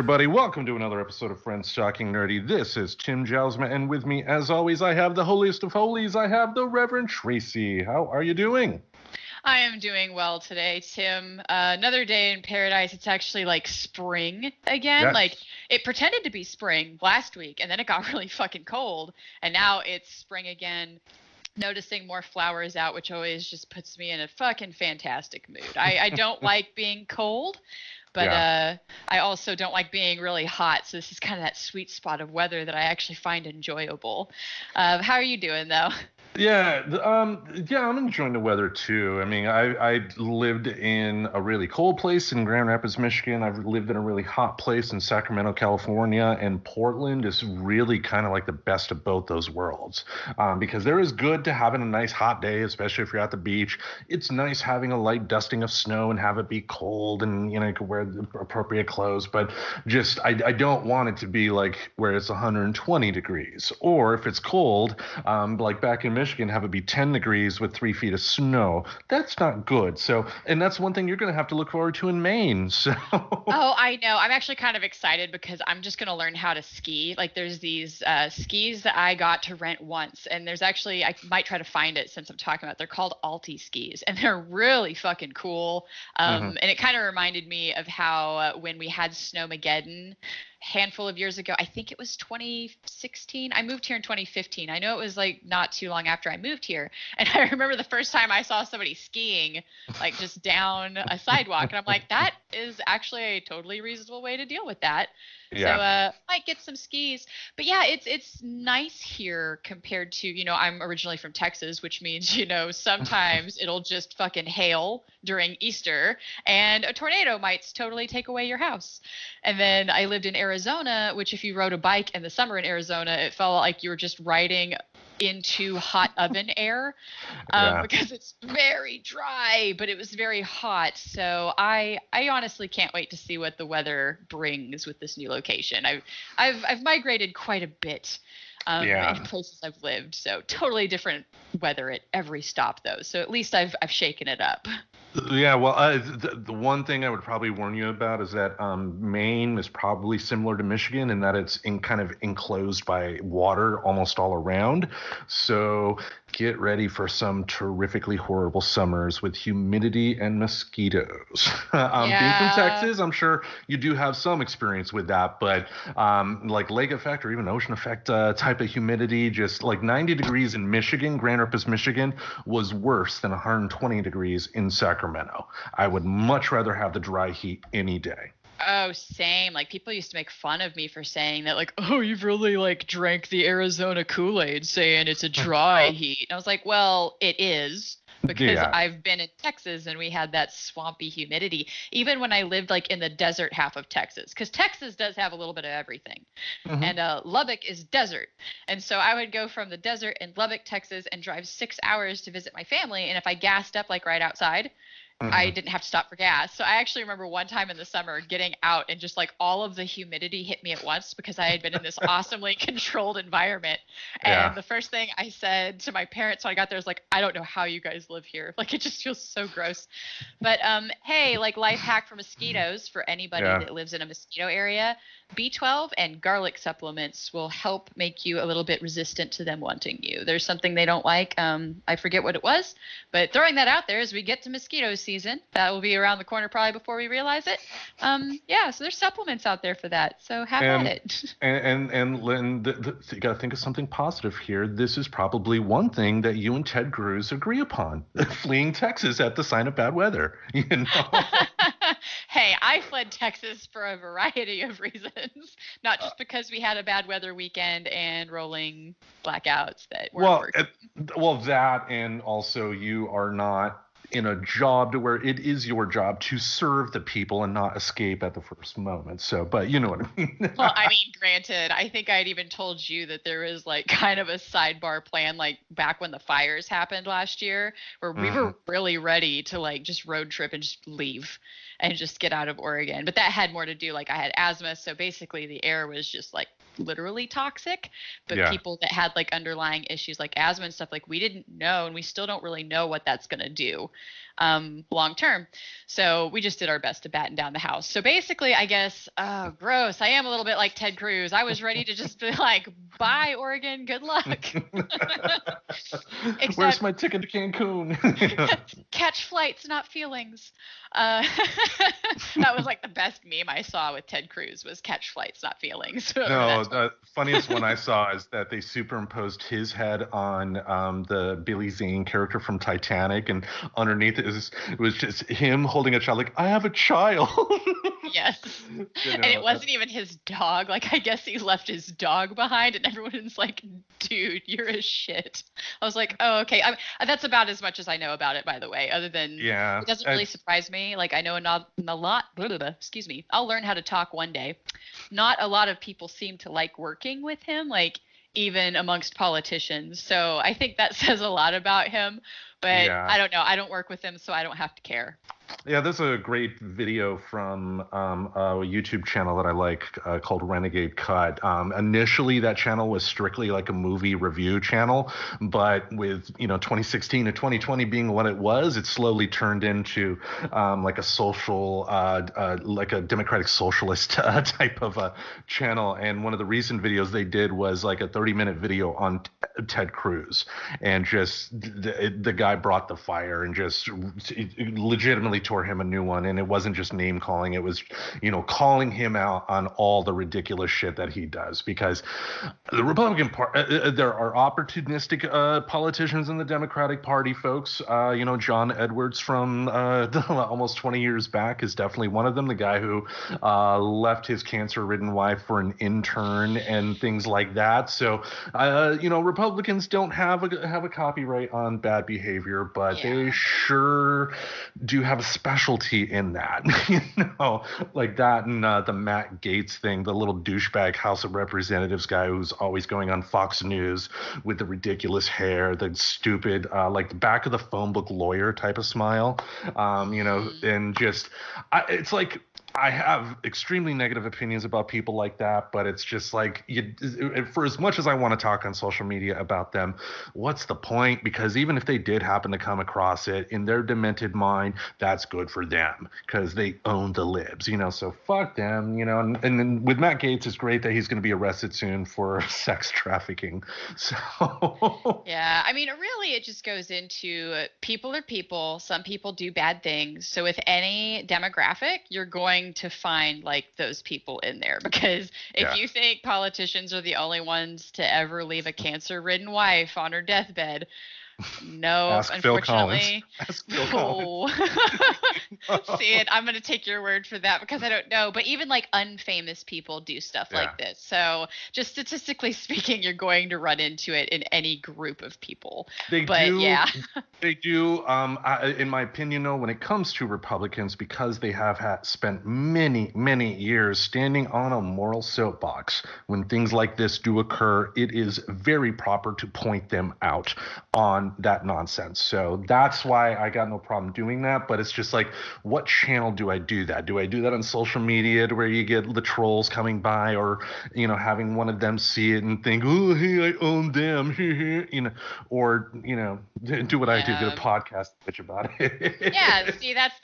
everybody. Welcome to another episode of Friends Talking Nerdy. This is Tim Jousma, and with me, as always, I have the holiest of holies. I have the Reverend Tracy. How are you doing? I am doing well today, Tim. Another day in paradise. It's actually like spring again. Yes. Like it pretended to be spring last week, and then it got really fucking cold, and now it's spring again. Noticing more flowers out, which always just puts me in a fucking fantastic mood. I don't like being cold, but I also don't like being really hot. So this is kind of that sweet spot of weather that I actually find enjoyable. How are you doing, though? Yeah, I'm enjoying the weather too. I mean, I lived in a really cold place in Grand Rapids, Michigan. I've lived in a really hot place in Sacramento, California, and Portland is really kind of like the best of both those worlds. Because there is good to having a nice hot day, especially if you're at the beach. It's nice having a light dusting of snow and have it be cold, and you can wear the appropriate clothes. But just I don't want it to be like where it's 120 degrees, or if it's cold, like back in Michigan, have it be 10 degrees with 3 feet of snow. That's not good. So, and that's one thing you're going to have to look forward to in Maine. So. Oh, I know. I'm actually kind of excited because I'm just going to learn how to ski. Like there's these skis that I got to rent once, and there's actually, I might try to find it since I'm talking about it. They're called Alti skis, and they're really fucking cool. And it kind of reminded me of how when we had Snowmageddon handful of years ago, I think it was 2016. I moved here in 2015. I know it was like not too long after I moved here. And I remember the first time I saw somebody skiing, like just down a sidewalk. And I'm like, that is actually a totally reasonable way to deal with that. Yeah. So might get some skis. But yeah, it's nice here compared to, I'm originally from Texas, which means, sometimes it'll just fucking hail during Easter and a tornado might totally take away your house. And then I lived in Arizona, which if you rode a bike in the summer in Arizona, it felt like you were just riding into hot oven air because it's very dry, but it was very hot. So I honestly can't wait to see what the weather brings with this new location. I've migrated quite a bit in places I've lived, so totally different weather at every stop though. So at least I've shaken it up. Yeah, well, the one thing I would probably warn you about is that Maine is probably similar to Michigan in that it's kind of enclosed by water almost all around. So get ready for some terrifically horrible summers with humidity and mosquitoes. Being from Texas, I'm sure you do have some experience with that, but like lake effect or even ocean effect type of humidity, just like 90 degrees in Michigan, Grand Rapids, Michigan, was worse than 120 degrees in Sacramento. I would much rather have the dry heat any day. Oh, same. Like people used to make fun of me for saying that, like, oh, you've really like drank the Arizona Kool-Aid saying it's a dry heat. And I was like, well, it is because I've been in Texas and we had that swampy humidity. Even when I lived like in the desert half of Texas, because Texas does have a little bit of everything. And Lubbock is desert. And so I would go from the desert in Lubbock, Texas and drive 6 hours to visit my family. And if I gassed up like right outside, I didn't have to stop for gas. So I actually remember one time in the summer getting out and just like all of the humidity hit me at once because I had been in this awesomely controlled environment. And the first thing I said to my parents when I got there was like, I don't know how you guys live here. Like it just feels so gross. But hey, like life hack for mosquitoes for anybody that lives in a mosquito area, B12 and garlic supplements will help make you a little bit resistant to them wanting you. There's something they don't like. I forget what it was, but throwing that out there as we get to mosquito season, that will be around the corner probably before we realize it. So there's supplements out there for that. So have at it. And Lynn, you got to think of something positive here. This is probably one thing that you and Ted Cruz agree upon: fleeing Texas at the sign of bad weather. Hey, I fled Texas for a variety of reasons, not just because we had a bad weather weekend and rolling blackouts that weren't working. Well, that and also you are not in a job to where it is your job to serve the people and not escape at the first moment. So, but you know what I mean? Well, I mean, granted, I think I'd even told you that there was like kind of a sidebar plan, like back when the fires happened last year, where we were really ready to like just road trip and just leave and just get out of Oregon. But that had more to do, like I had asthma. So basically the air was just like literally toxic, but Yeah. people that had like underlying issues like asthma and stuff, like we didn't know, and we still don't really know what that's going to do long term. So we just did our best to batten down the house. So basically, I guess, oh, gross. I am a little bit like Ted Cruz. I was ready to just be like, bye, Oregon. Good luck. Where's Except my ticket to Cancun? catch flights, not feelings. Uh, that was like the best meme I saw with Ted Cruz was catch flights, not feelings. No, the funniest one I saw is that they superimposed his head on the Billy Zane character from Titanic, and underneath it was just him holding a child, like, I have a child. Yes. And it wasn't even his dog. Like, I guess he left his dog behind, and everyone's like, dude, you're a shit. I was like, oh, okay. That's about as much as I know about it, by the way, other than it doesn't really surprise me. Like, I know a lot, excuse me. I'll learn how to talk one day. Not a lot of people seem to like working with him, like, even amongst politicians. So I think that says a lot about him. But I don't know. I don't work with him, so I don't have to care. Yeah, there's a great video from a YouTube channel that I like called Renegade Cut. Initially, that channel was strictly like a movie review channel, but with 2016 to 2020 being what it was, it slowly turned into like a social, like a democratic socialist type of a channel. And one of the recent videos they did was like a 30-minute video on Ted Cruz, and just the guy brought the fire and just legitimately tore him a new one. And it wasn't just name calling, it was calling him out on all the ridiculous shit that he does, because the Republican Party, there are opportunistic politicians in the Democratic Party, folks. John Edwards from almost 20 years back is definitely one of them, the guy who left his cancer-ridden wife for an intern and things like that. So Republicans don't have a copyright on bad behavior, but they sure do have a specialty in that. Like that, and the Matt Gaetz thing, the little douchebag House of Representatives guy who's always going on Fox News with the ridiculous hair, the stupid like the back of the phone book lawyer type of smile, and just it's like, I have extremely negative opinions about people like that, but it's just like, for as much as I want to talk on social media about them, what's the point? Because even if they did happen to come across it, in their demented mind, that's good for them because they own the libs, so fuck them, and then with Matt Gaetz, it's great that he's going to be arrested soon for sex trafficking. So yeah, I mean, really, it just goes into people are people. Some people do bad things. So with any demographic, you're going to find like those people in there, because if you think politicians are the only ones to ever leave a cancer-ridden wife on her deathbed, no, ask unfortunately. Phil Collins. See it. I'm going to take your word for that because I don't know. But even like unfamous people do stuff like this. So just statistically speaking, you're going to run into it in any group of people. They do. In my opinion, though, when it comes to Republicans, because they have spent many, many years standing on a moral soapbox, when things like this do occur, it is very proper to point them out on that nonsense. So that's why I got no problem doing that. But it's just like, what channel do I do that? Do I do that on social media where you get the trolls coming by, or having one of them see it and think, oh, hey, I own them, or do what I do, get a podcast and bitch about it. Yeah, see, that's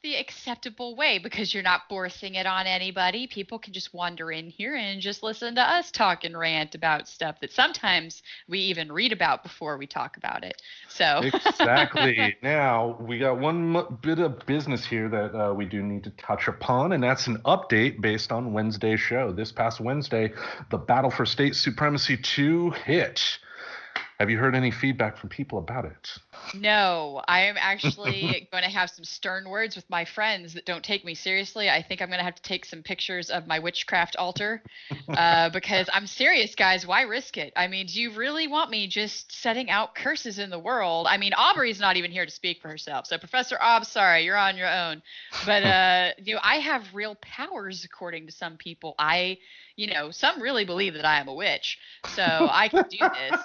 the acceptable way, because you're not forcing it on anybody. People can just wander in here and just listen to us talk and rant about stuff that sometimes we even read about before we talk about it. So exactly. Now we got one bit of business here that we do need to touch upon, and that's an update based on Wednesday's show. This past Wednesday, the Battle for State Supremacy 2 hit. Have you heard any feedback from people about it? No, I am actually going to have some stern words with my friends that don't take me seriously. I think I'm going to have to take some pictures of my witchcraft altar because I'm serious, guys. Why risk it? I mean, do you really want me just setting out curses in the world? I mean, Aubrey's not even here to speak for herself. So Professor Aub, sorry, you're on your own. But, I have real powers according to some people. Some really believe that I am a witch. So I can do this.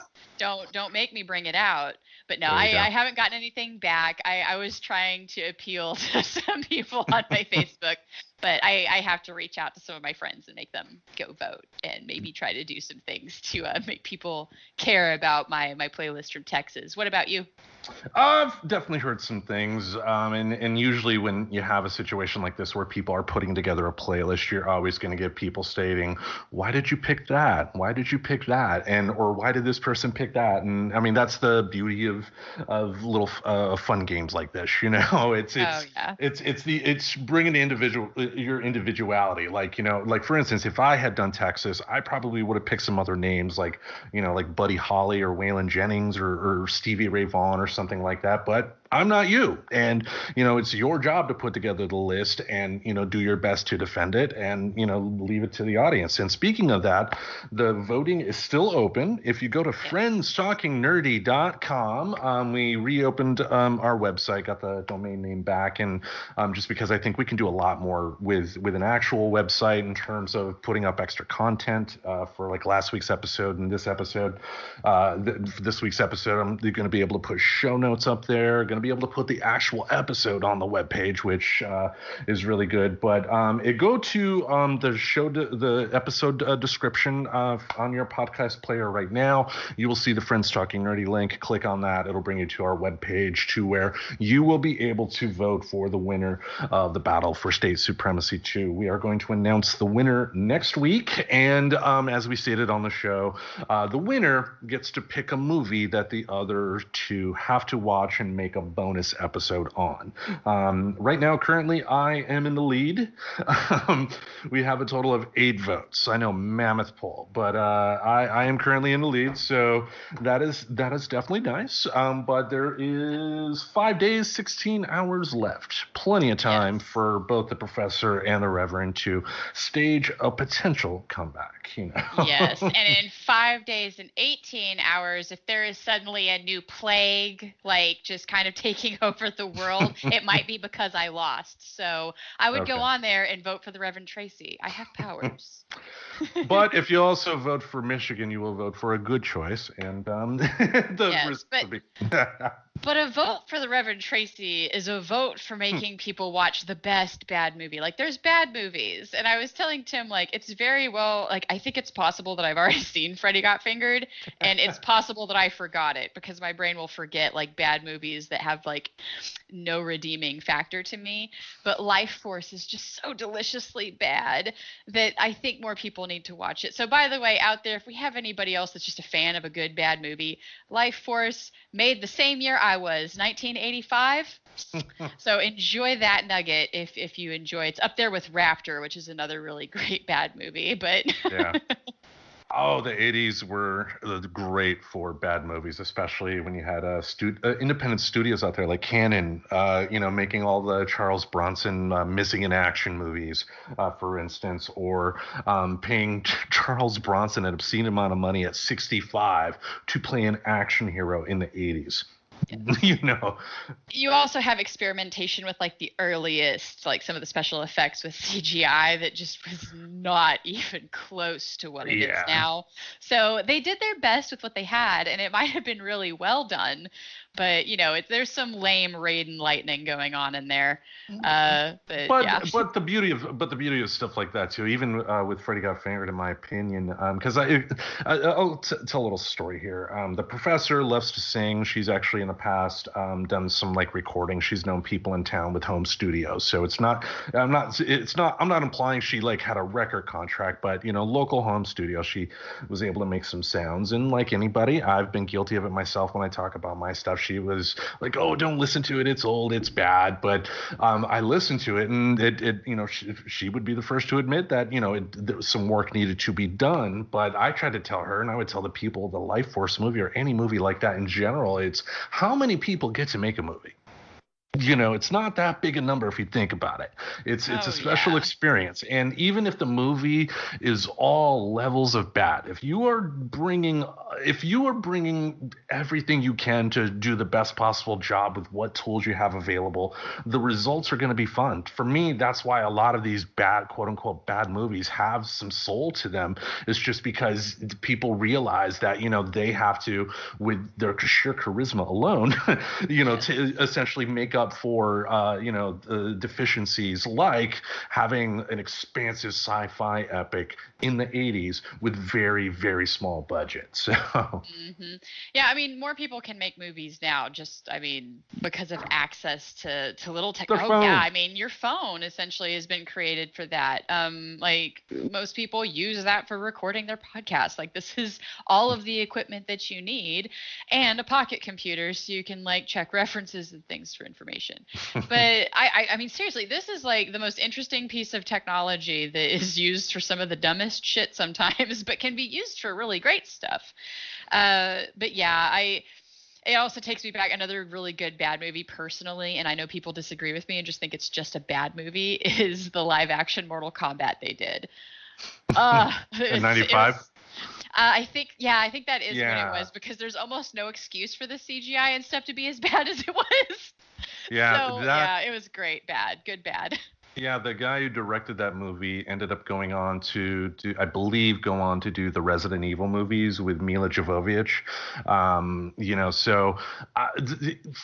Don't make me bring it out. But no, I haven't gotten anything back. I was trying to appeal to some people on my Facebook But I have to reach out to some of my friends and make them go vote and maybe try to do some things to make people care about my playlist from Texas. What about you? I've definitely heard some things, and usually when you have a situation like this where people are putting together a playlist, you're always going to get people stating, "Why did you pick that? Why did you pick that?" And or "Why did this person pick that?" And I mean that's the beauty of little fun games like this, you know. It's bringing the your individuality. Like like for instance, if I had done Texas, I probably would have picked some other names like like Buddy Holly or Waylon Jennings or Stevie Ray Vaughan or something like that, but I'm not you. And, it's your job to put together the list and, do your best to defend it and, leave it to the audience. And speaking of that, the voting is still open. If you go to friendstalkingnerdy.com, we reopened our website, got the domain name back. And just because I think we can do a lot more with an actual website in terms of putting up extra content for like last week's episode and this episode. This week's episode, I'm going to be able to put show notes up there, going to be able to put the actual episode on the webpage, which is really good. But go to the episode description on your podcast player right now. You will see the Friends Talking Nerdy link. Click on that. It'll bring you to our webpage to where you will be able to vote for the winner of the Battle for State Supremacy 2. We are going to announce the winner next week. And as we stated on the show, the winner gets to pick a movie that the other two have to watch and make a bonus episode on. Right now, currently, I am in the lead. We have a total of 8 votes. I know, mammoth poll, but I am currently in the lead, so that is definitely nice. But there is 5 days, 16 hours left. Plenty of time for both the professor and the Reverend to stage a potential comeback. Yes, and in 5 days and 18 hours, if there is suddenly a new plague, like just kind of taking over the world, it might be because I lost. So I would go on there and vote for the Reverend Tracy. I have powers. But if you also vote for Michigan, you will vote for a good choice. And but a vote for the Reverend Tracy is a vote for making people watch the best bad movie. Like, there's bad movies. And I was telling Tim, like, it's very well, like, I think it's possible that I've already seen Freddy Got Fingered. And it's possible that I forgot it because my brain will forget, like, bad movies that have, like, no redeeming factor to me. But Life Force is just so deliciously bad that I think more people need to watch it. So, by the way, out there, if we have anybody else that's just a fan of a good bad movie, Life Force, made the same year I was, 1985. So enjoy that nugget if you enjoy. It's up there with Raptor, which is another really great bad movie. But yeah. Oh, the 80s were great for bad movies, especially when you had independent studios out there like Canon, making all the Charles Bronson missing in action movies, for instance, or paying Charles Bronson an obscene amount of money at 65 to play an action hero in the 80s. You also have experimentation with like the earliest, like some of the special effects with CGI that just was not even close to what it is now. So they did their best with what they had, and it might have been really well done. But there's some lame Raiden lightning going on in there. But the beauty of stuff like that too, even with Freddy Got Fingered, in my opinion, because I'll tell a little story here. The professor loves to sing. She's actually in the past done some like recording. She's known people in town with home studios, so I'm not implying she like had a record contract, but local home studio. She was able to make some sounds, and like anybody, I've been guilty of it myself when I talk about my stuff. She was like, "Oh, don't listen to it. It's old. It's bad." But I listened to it, and she would be the first to admit that some work needed to be done. But I tried to tell her, and I would tell the people, the Life Force movie or any movie like that in general, it's how many people get to make a movie. It's not that big a number if you think about it. It's a special experience. And even if the movie is all levels of bad, if you are bringing everything you can to do the best possible job with what tools you have available, the results are going to be fun. For me, that's why a lot of these bad, quote unquote, bad movies have some soul to them. It's just because people realize that, they have to, with their sheer charisma alone, to essentially make up up for deficiencies like having an expansive sci-fi epic in the 80s with very, very small budgets. So yeah, I mean, more people can make movies now, just I mean, because of access to little tech. their Oh phone. yeah, I mean, your phone essentially has been created for that. Like most people use that for recording their podcast. Like this is all of the equipment that you need, and a pocket computer so you can like check references and things for information. But I mean, seriously, this is like the most interesting piece of technology that is used for some of the dumbest shit sometimes, but can be used for really great stuff. But yeah, it also takes me back another really good bad movie personally, and I know people disagree with me and just think it's just a bad movie, is the live action Mortal Kombat they did. In 95? I think that is when it was, because there's almost no excuse for the CGI and stuff to be as bad as it was. Yeah, So yeah, it was great, good bad. Yeah, the guy who directed that movie ended up going on to do, I believe, go on to do the Resident Evil movies with Mila Jovovich.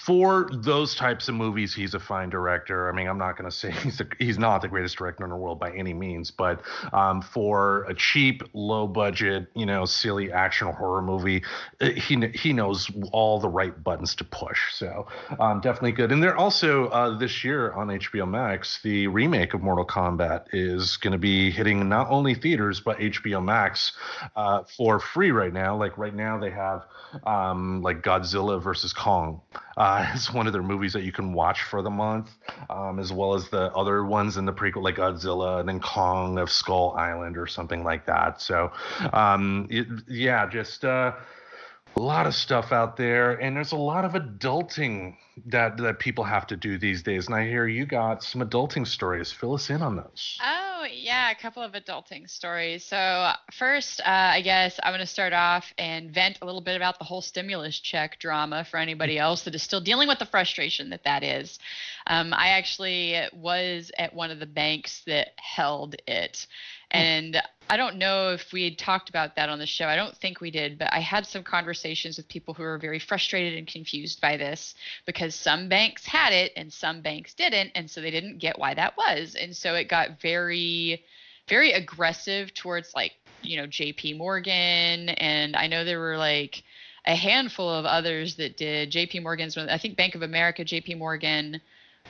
For those types of movies, he's a fine director. I mean, I'm not going to say he's not the greatest director in the world by any means, but for a cheap, low budget, silly action horror movie, he knows all the right buttons to push. So definitely good. And they're also this year on HBO Max, the remake of Mortal Kombat is going to be hitting not only theaters but HBO Max for free right now. Like right now they have like Godzilla versus Kong. It's one of their movies that you can watch for the month, as well as the other ones in the prequel like Godzilla and then Kong of Skull Island or something like that. So just a lot of stuff out there, and there's a lot of adulting that people have to do these days. And I hear you got some adulting stories. Fill us in on those. Oh, yeah, a couple of adulting stories. So first, I guess I'm going to start off and vent a little bit about the whole stimulus check drama for anybody else that is still dealing with the frustration that is. I actually was at one of the banks that held it. And I don't know if we had talked about that on the show. I don't think we did, but I had some conversations with people who were very frustrated and confused by this, because some banks had it and some banks didn't, and so they didn't get why that was. And so it got very, very aggressive towards JP Morgan, and I know there were like a handful of others that did. JP Morgan's one, I think Bank of America, JP Morgan.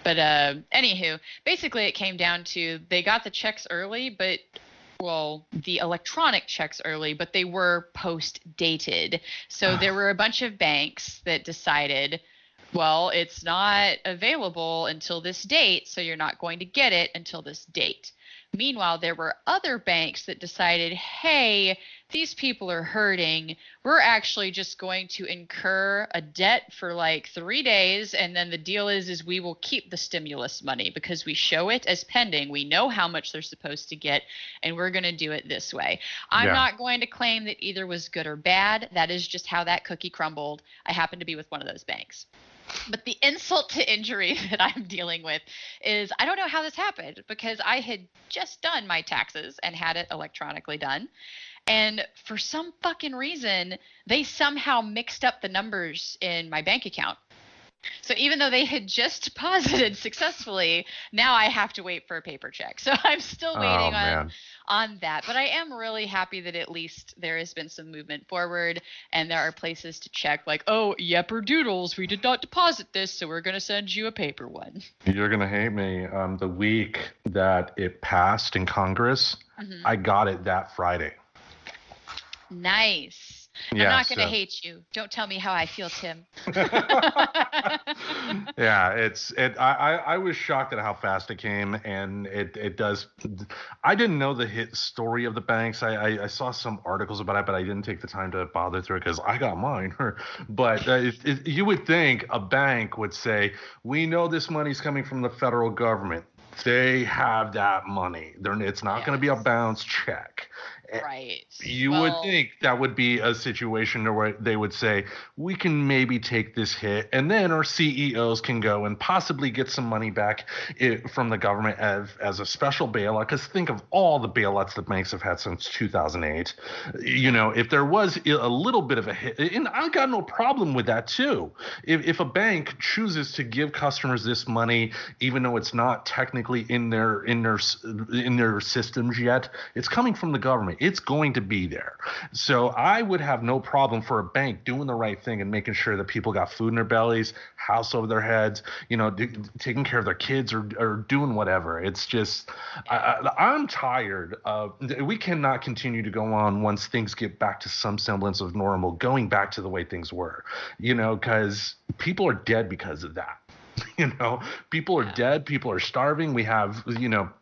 But anywho, basically it came down to they got the checks early, the electronic checks early, but they were post-dated. So there were a bunch of banks that decided, well, it's not available until this date, so you're not going to get it until this date. Meanwhile, there were other banks that decided, hey, these people are hurting. We're actually just going to incur a debt for like 3 days, and then the deal is we will keep the stimulus money because we show it as pending. We know how much they're supposed to get, and we're going to do it this way. I'm not going to claim that either was good or bad. That is just how that cookie crumbled. I happen to be with one of those banks. But the insult to injury that I'm dealing with is I don't know how this happened, because I had just done my taxes and had it electronically done. And for some fucking reason, they somehow mixed up the numbers in my bank account. So even though they had just deposited successfully, now I have to wait for a paper check. So I'm still waiting on that. But I am really happy that at least there has been some movement forward, and there are places to check like, oh, yepper doodles, we did not deposit this, so we're going to send you a paper one. You're going to hate me. The week that it passed in Congress, I got it that Friday. Nice. Yeah, I'm not going to hate you. Don't tell me how I feel, Tim. Yeah, I was shocked at how fast it came, and it does. I didn't know the hit story of the banks. I saw some articles about it, but I didn't take the time to bother through it because I got mine. But you would think a bank would say, we know this money's coming from the federal government. They have that money. It's not going to be a bounce check. Right. You would Well, think that would be a situation where they would say, we can maybe take this hit, and then our CEOs can go and possibly get some money back from the government as a special bailout. Because think of all the bailouts that banks have had since 2008. If there was a little bit of a hit, and I got no problem with that too. If a bank chooses to give customers this money, even though it's not technically in their systems yet, it's coming from the government. It's going to be there. So I would have no problem for a bank doing the right thing and making sure that people got food in their bellies, house over their heads, taking care of their kids or doing whatever. It's just, I'm tired of, we cannot continue to go on once things get back to some semblance of normal, going back to the way things were, because people are dead because of that. People are dead. People are starving. We have,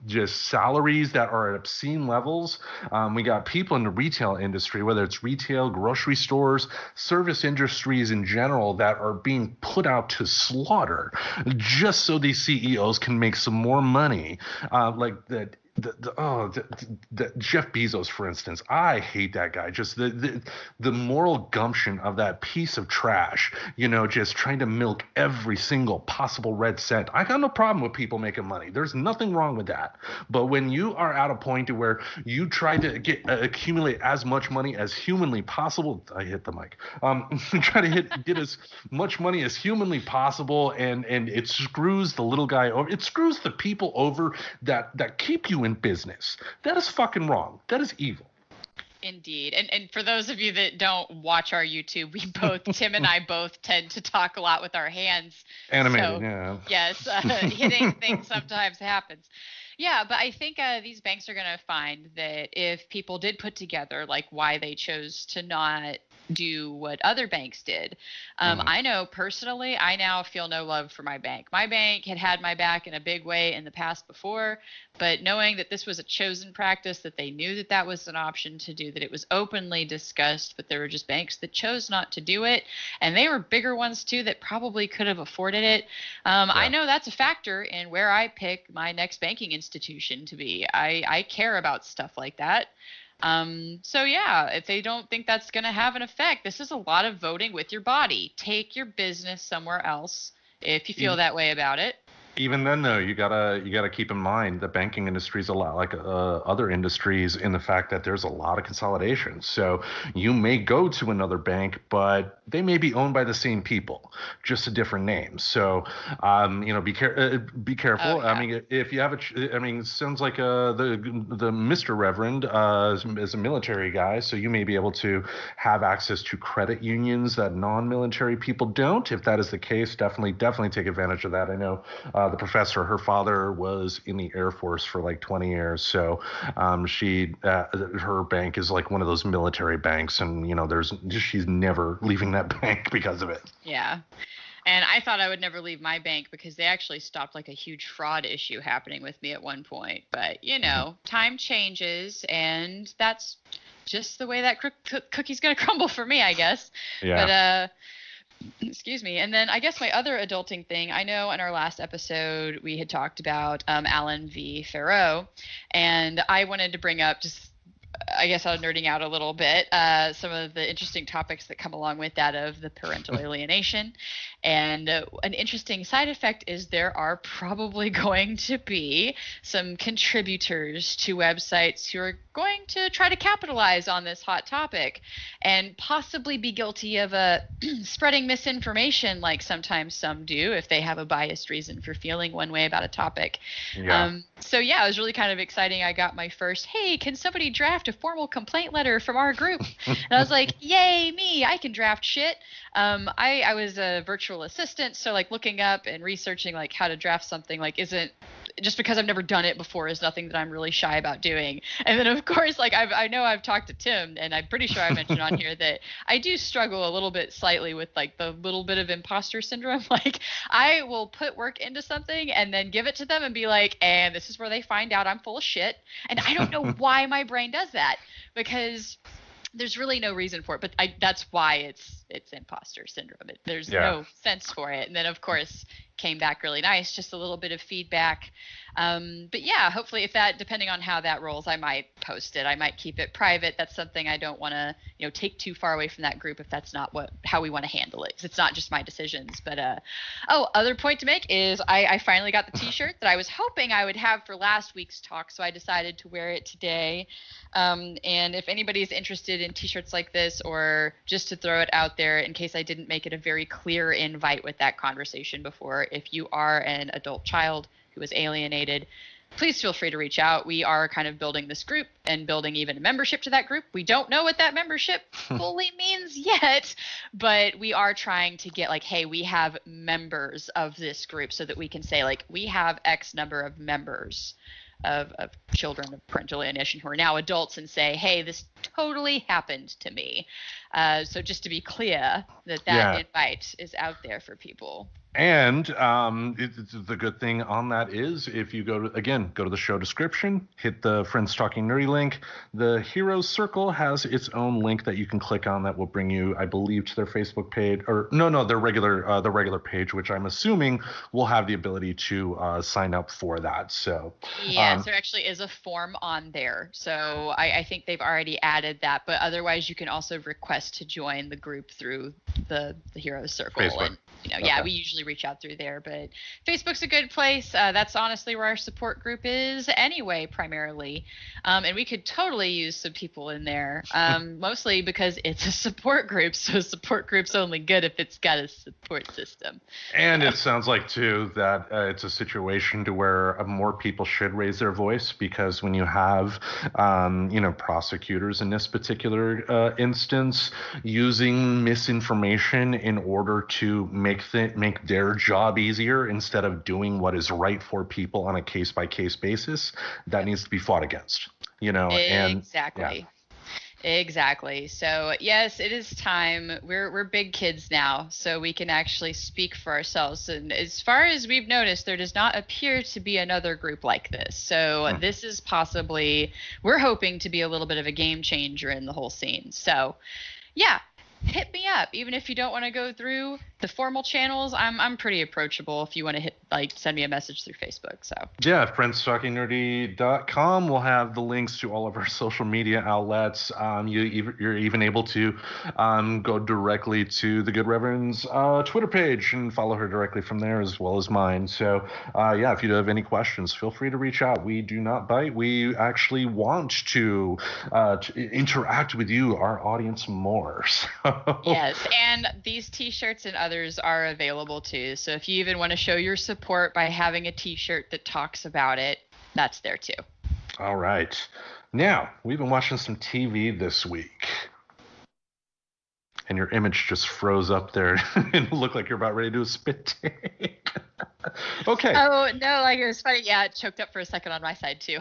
just salaries that are at obscene levels. We got people in the retail industry, whether it's retail, grocery stores, service industries in general, that are being put out to slaughter just so these CEOs can make some more money. Like that. Jeff Bezos, for instance, I hate that guy. Just the moral gumption of that piece of trash, just trying to milk every single possible red cent. I got no problem with people making money. There's nothing wrong with that. But when you are at a point to where you try to accumulate as much money as humanly possible, I hit the mic. Try to get as much money as humanly possible, and it screws the little guy over. It screws the people over that keep you in business. That is fucking wrong. That is evil. Indeed. And for those of you that don't watch our YouTube, Tim and I both tend to talk a lot with our hands. Animated, yeah. Yes, hitting things sometimes happens. Yeah, but I think these banks are going to find that if people did put together like why they chose to not do what other banks did. I know personally, I now feel no love for my bank. My bank had my back in a big way in the past before, but knowing that this was a chosen practice, that they knew that was an option to do, that it was openly discussed, but there were just banks that chose not to do it. And they were bigger ones too that probably could have afforded it. I know that's a factor in where I pick my next banking institution to be. I care about stuff like that. So yeah, if they don't think that's going to have an effect, this is a lot of voting with your body. Take your business somewhere else if you feel that way about it. Even then, though, you gotta keep in mind the banking industry is a lot like other industries in the fact that there's a lot of consolidation. So you may go to another bank, but they may be owned by the same people, just a different name. So be careful. Oh, yeah. I mean, if you have it sounds like the Mr. Reverend is a military guy, so you may be able to have access to credit unions that non-military people don't. If that is the case, definitely take advantage of that. I know. The professor, her father was in the Air Force for like 20 years. So her bank is like one of those military banks. And, she's never leaving that bank because of it. Yeah. And I thought I would never leave my bank because they actually stopped like a huge fraud issue happening with me at one point. But, time changes, and that's just the way that cookie's going to crumble for me, I guess. Yeah. But, excuse me. And then I guess my other adulting thing, I know in our last episode we had talked about Alan v. Farrow, and I wanted to bring up just, I guess I was nerding out a little bit, some of the interesting topics that come along with that of the parental alienation. And an interesting side effect is there are probably going to be some contributors to websites who are going to try to capitalize on this hot topic and possibly be guilty of spreading misinformation like sometimes some do if they have a biased reason for feeling one way about a topic. Yeah. So yeah, it was really kind of exciting. I got my first, hey, can somebody draft a formal complaint letter from our group? And I was like, yay, me, I can draft shit. I was a virtual assistant, so like looking up and researching like how to draft something like isn't just because I've never done it before is nothing that I'm really shy about doing. And then of course, like I know I've talked to Tim, and I'm pretty sure I mentioned on here that I do struggle a little bit slightly with like the little bit of imposter syndrome. Like I will put work into something and then give it to them and be like, and this is where they find out I'm full of shit. And I don't know why my brain does that, because there's really no reason for it, but that's why it's imposter syndrome. There's no sense for it. And then of course, came back really nice, just a little bit of feedback. But yeah, hopefully if that, depending on how that rolls, I might post it. I might keep it private. That's something I don't want to, take too far away from that group if that's not how we want to handle it. 'Cause it's not just my decisions. But other point to make is I finally got the t-shirt that I was hoping I would have for last week's talk, so I decided to wear it today. And if anybody's interested in t-shirts like this, or just to throw it out there in case I didn't make it a very clear invite with that conversation before, if you are an adult child who is alienated, please feel free to reach out. We are kind of building this group and building even a membership to that group. We don't know what that membership fully means yet, but we are trying to get like, hey, we have members of this group, so that we can say like, we have X number of members of children of parental alienation who are now adults, and say, hey, this totally happened to me. So just to be clear that invite is out there for people. And the good thing on that is, if you go to the show description, hit the Friends Talking Nerdy link. The Heroes Circle has its own link that you can click on that will bring you, I believe, to their Facebook page, or their regular page, which I'm assuming will have the ability to sign up for that. So yes, there actually is a form on there. So I think they've already added that, but otherwise you can also request to join the group through the Heroes Circle. Facebook. And we usually reach out through there, but Facebook's a good place. That's honestly where our support group is anyway, primarily. And we could totally use some people in there, mostly because it's a support group. So support group's only good if it's got a support system. And it sounds like, too, that it's a situation to where more people should raise their voice, because when you have, prosecutors in this particular instance using misinformation in order to make their job easier instead of doing what is right for people on a case-by-case basis, that needs to be fought against, Exactly. Exactly. So yes, it is time. We're big kids now, so we can actually speak for ourselves. And as far as we've noticed, there does not appear to be another group like this. So this is possibly, we're hoping to be a little bit of a game changer in the whole scene. So yeah, hit me up. Even if you don't want to go through the formal channels, I'm pretty approachable if you want to send me a message through Facebook. So yeah, friendstalkingnerdy.com will have the links to all of our social media outlets. You're even able to go directly to the Good Reverend's Twitter page and follow her directly from there, as well as mine. So if you have any questions, feel free to reach out. We do not bite. We actually want to interact with you, our audience, more. Yes, and these t-shirts and others are available too. So if you even want to show your support by having a t-shirt that talks about it, that's there too. All right. Now, we've been watching some TV this week. And your image just froze up there and it looked like you're about ready to do a spit take. Okay. Oh, no, it was funny. Yeah, it choked up for a second on my side, too.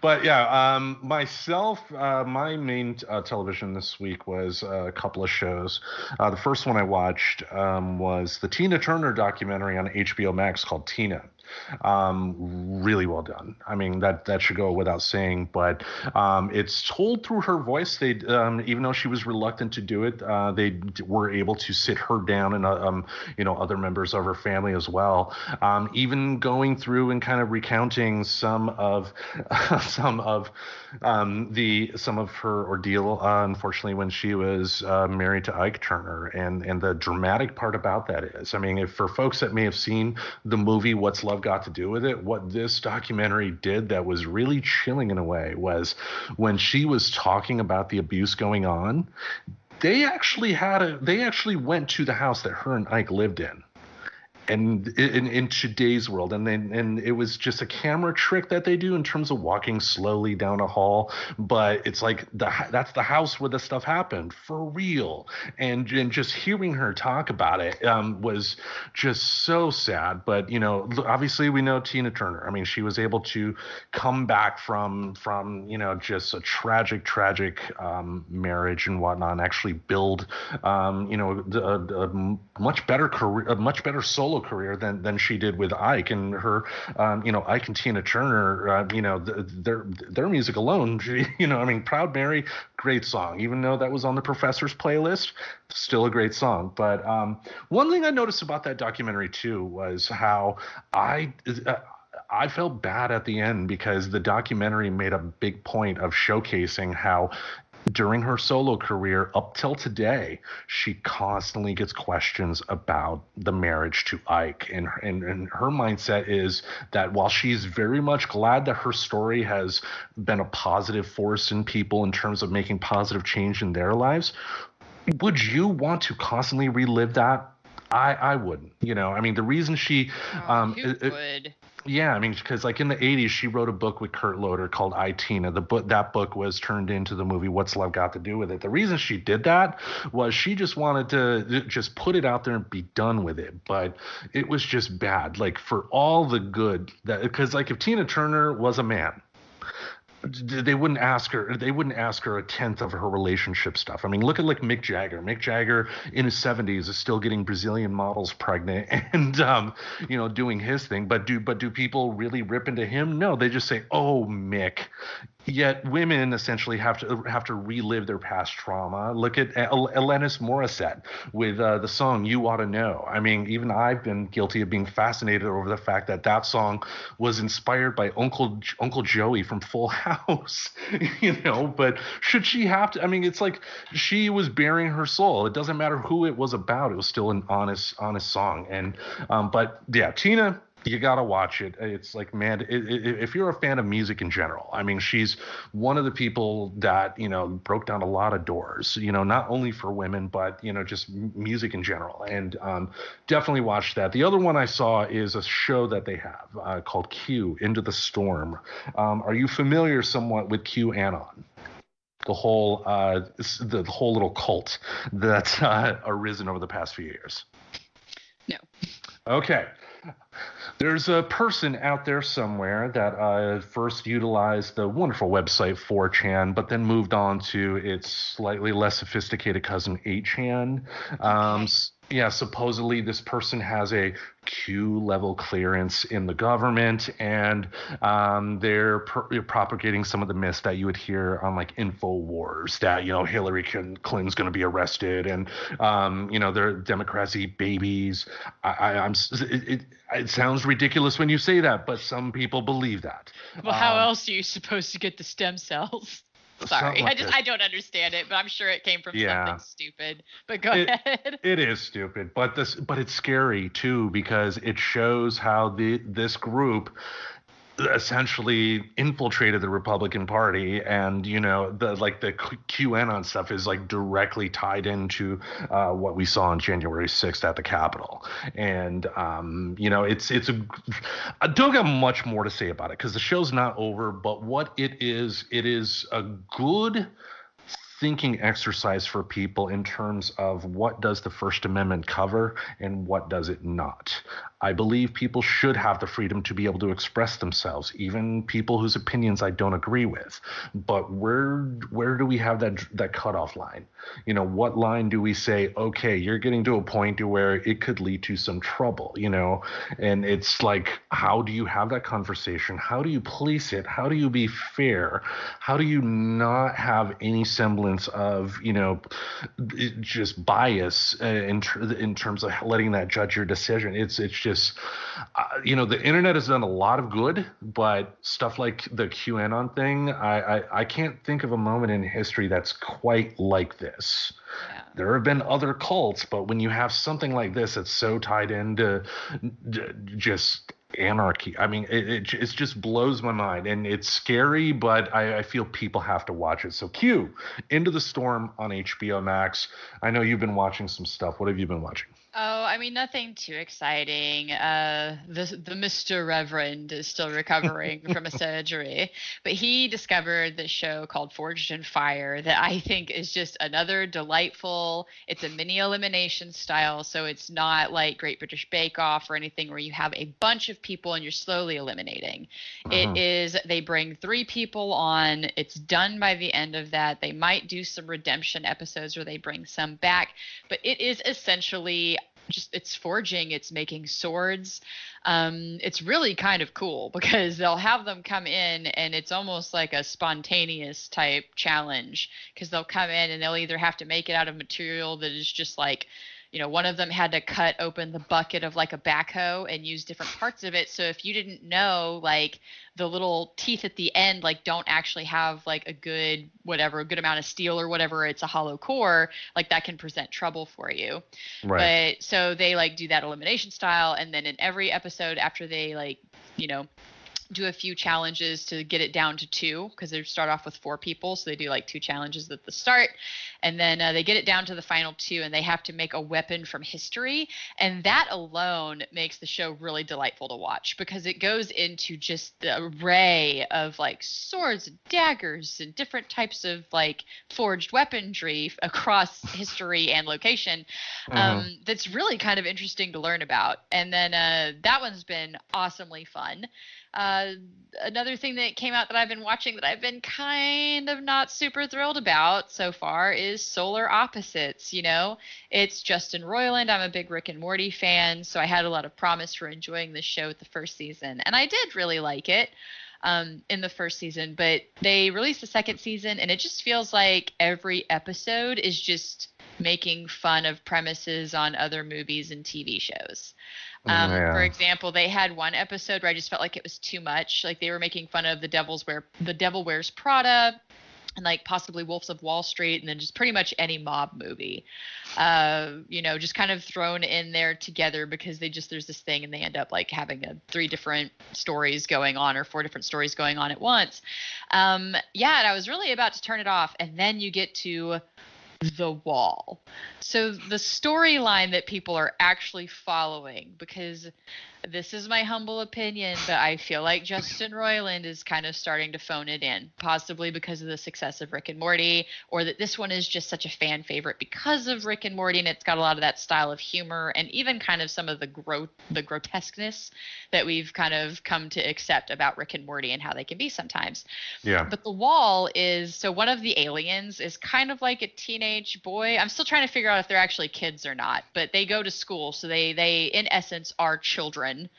But yeah, myself, my main television this week was a couple of shows. The first one I watched was the Tina Turner documentary on HBO Max called Tina. Really well done. I mean, that should go without saying, but it's told through her voice. They even though she was reluctant to do it, they were able to sit her down and other members of her family as well, even going through and kind of recounting some of her ordeal, unfortunately, when she was married to Ike Turner. And the dramatic part about that is, I mean, if for folks that may have seen the movie What's Love Got to Do with It, what this documentary did that was really chilling in a way was when she was talking about the abuse going on, they actually went to the house that her and Ike lived in. And in today's world, and it was just a camera trick that they do in terms of walking slowly down a hall, but it's like that's the house where the stuff happened for real, and just hearing her talk about it was just so sad. But obviously we know Tina Turner. I mean, she was able to come back from just a tragic marriage and whatnot, and actually build a much better career, a much better solo solo career than she did with Ike and her, Ike and Tina Turner, their music alone. I mean, Proud Mary, great song, even though that was on the Professor's playlist, still a great song. But one thing I noticed about that documentary too was how I felt bad at the end because the documentary made a big point of showcasing how during her solo career up till today, she constantly gets questions about the marriage to Ike. And her mindset is that while she's very much glad that her story has been a positive force in people in terms of making positive change in their lives, would you want to constantly relive that? I wouldn't. I mean, the reason she Who would? Yeah, I mean, because like in the 80s, she wrote a book with Kurt Loder called I, Tina. That book was turned into the movie What's Love Got to Do with It. The reason she did that was she just wanted to just put it out there and be done with it. But it was just bad, like for all the good that, because like if Tina Turner was a man, they wouldn't ask her a tenth of her relationship stuff. I mean, look at like Mick Jagger in his 70s is still getting Brazilian models pregnant and doing his thing, but do people really rip into him? No, they just say, oh, Mick. Yet women essentially have to relive their past trauma. Look at Alanis Morissette with the song "You Ought to Know." I mean, even I've been guilty of being fascinated over the fact that song was inspired by Uncle Joey from Full House. But should she have to? I mean, it's like she was bearing her soul. It doesn't matter who it was about. It was still an honest song. And but yeah, Tina. You gotta watch it. It's like, man, if you're a fan of music in general, I mean, she's one of the people that broke down a lot of doors. Not only for women, but just music in general. And definitely watch that. The other one I saw is a show that they have called Q, Into the Storm. Are you familiar somewhat with QAnon? The whole little cult that's arisen over the past few years. No. Okay. There's a person out there somewhere that first utilized the wonderful website 4chan, but then moved on to its slightly less sophisticated cousin 8chan. Yeah, supposedly this person has a Q level clearance in the government, and they're propagating some of the myths that you would hear on like InfoWars that Hillary Clinton's going to be arrested, and they're Democrats eat babies. It sounds ridiculous when you say that, but some people believe that. Well, how else are you supposed to get the stem cells? Sorry, I don't understand it, but I'm sure it came from something stupid. But go ahead. It is stupid, but it's scary too because it shows how this group essentially infiltrated the Republican Party, and the QAnon stuff is like directly tied into what we saw on January 6th at the Capitol. And I don't got much more to say about it because the show's not over, but what it is a good thinking exercise for people in terms of what does the First Amendment cover and what does it not. I believe people should have the freedom to be able to express themselves, even people whose opinions I don't agree with. But where do we have that cutoff line? What line do we say, okay, you're getting to a point to where it could lead to some trouble, And it's like, how do you have that conversation? How do you police it? How do you be fair? How do you not have any semblance of just bias in terms of letting that judge your decision? It's just the internet has done a lot of good, but stuff like the QAnon thing, I can't think of a moment in history that's quite like this. Yeah. There have been other cults, but when you have something like this that's so tied into just anarchy, I mean, it just blows my mind, and it's scary, but I feel people have to watch it. So Q, Into the Storm on HBO Max. I know you've been watching some stuff. What have you been watching? Oh, I mean, nothing too exciting. The Mr. Reverend is still recovering from a surgery, but he discovered this show called Forged in Fire that I think is just another delightful. It's a mini elimination style, so it's not like Great British Bake Off or anything where you have a bunch of people and you're slowly eliminating. It is, they bring 3 people on. It's done by the end of that. They might do some redemption episodes where they bring some back, but it is essentially just it's forging, it's making swords. It's really kind of cool because they'll have them come in and it's almost like a spontaneous type challenge because they'll come in and they'll either have to make it out of material that is just like, one of them had to cut open the bucket of like a backhoe and use different parts of it. So if you didn't know, like the little teeth at the end, like don't actually have like a good amount of steel or whatever, it's a hollow core, like that can present trouble for you. Right. But so they like do that elimination style. And then in every episode after they like, do a few challenges to get it down to 2 because they start off with 4 people. So they do like 2 challenges at the start and then they get it down to the final 2 and they have to make a weapon from history. And that alone makes the show really delightful to watch because it goes into just the array of like swords and daggers and different types of like forged weaponry across history and location. That's really kind of interesting to learn about. And then that one's been awesomely fun. Another thing that came out that I've been watching that I've been kind of not super thrilled about so far is Solar Opposites. It's Justin Roiland. I'm a big Rick and Morty fan, so I had a lot of promise for enjoying this show with the first season, and I did really like it in the first season, but they released the second season, and it just feels like every episode is just making fun of premises on other movies and TV shows. For example, they had one episode where I just felt like it was too much. Like they were making fun of The Devil Wears Prada and like possibly Wolves of Wall Street and then just pretty much any mob movie, just kind of thrown in there together because there's this thing and they end up like having 3 different stories going on or 4 different stories going on at once. And I was really about to turn it off. And then you get to The Wall. So the storyline that people are actually following, because this is my humble opinion, but I feel like Justin Roiland is kind of starting to phone it in, possibly because of the success of Rick and Morty, or that this one is just such a fan favorite because of Rick and Morty, and it's got a lot of that style of humor and even kind of some of the grotesqueness that we've kind of come to accept about Rick and Morty and how they can be sometimes. Yeah. But The Wall is, so one of the aliens is kind of like a teenage boy. I'm still trying to figure out if they're actually kids or not, but they go to school, so they in essence are children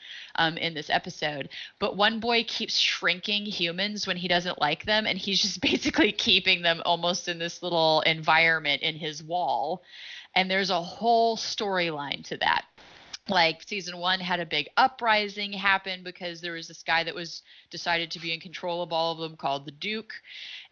in this episode. But one boy keeps shrinking humans when he doesn't like them, and he's just basically keeping them almost in this little environment in his wall. And there's a whole storyline to that. Like season 1 had a big uprising happen because there was this guy that was decided to be in control of all of them called the Duke.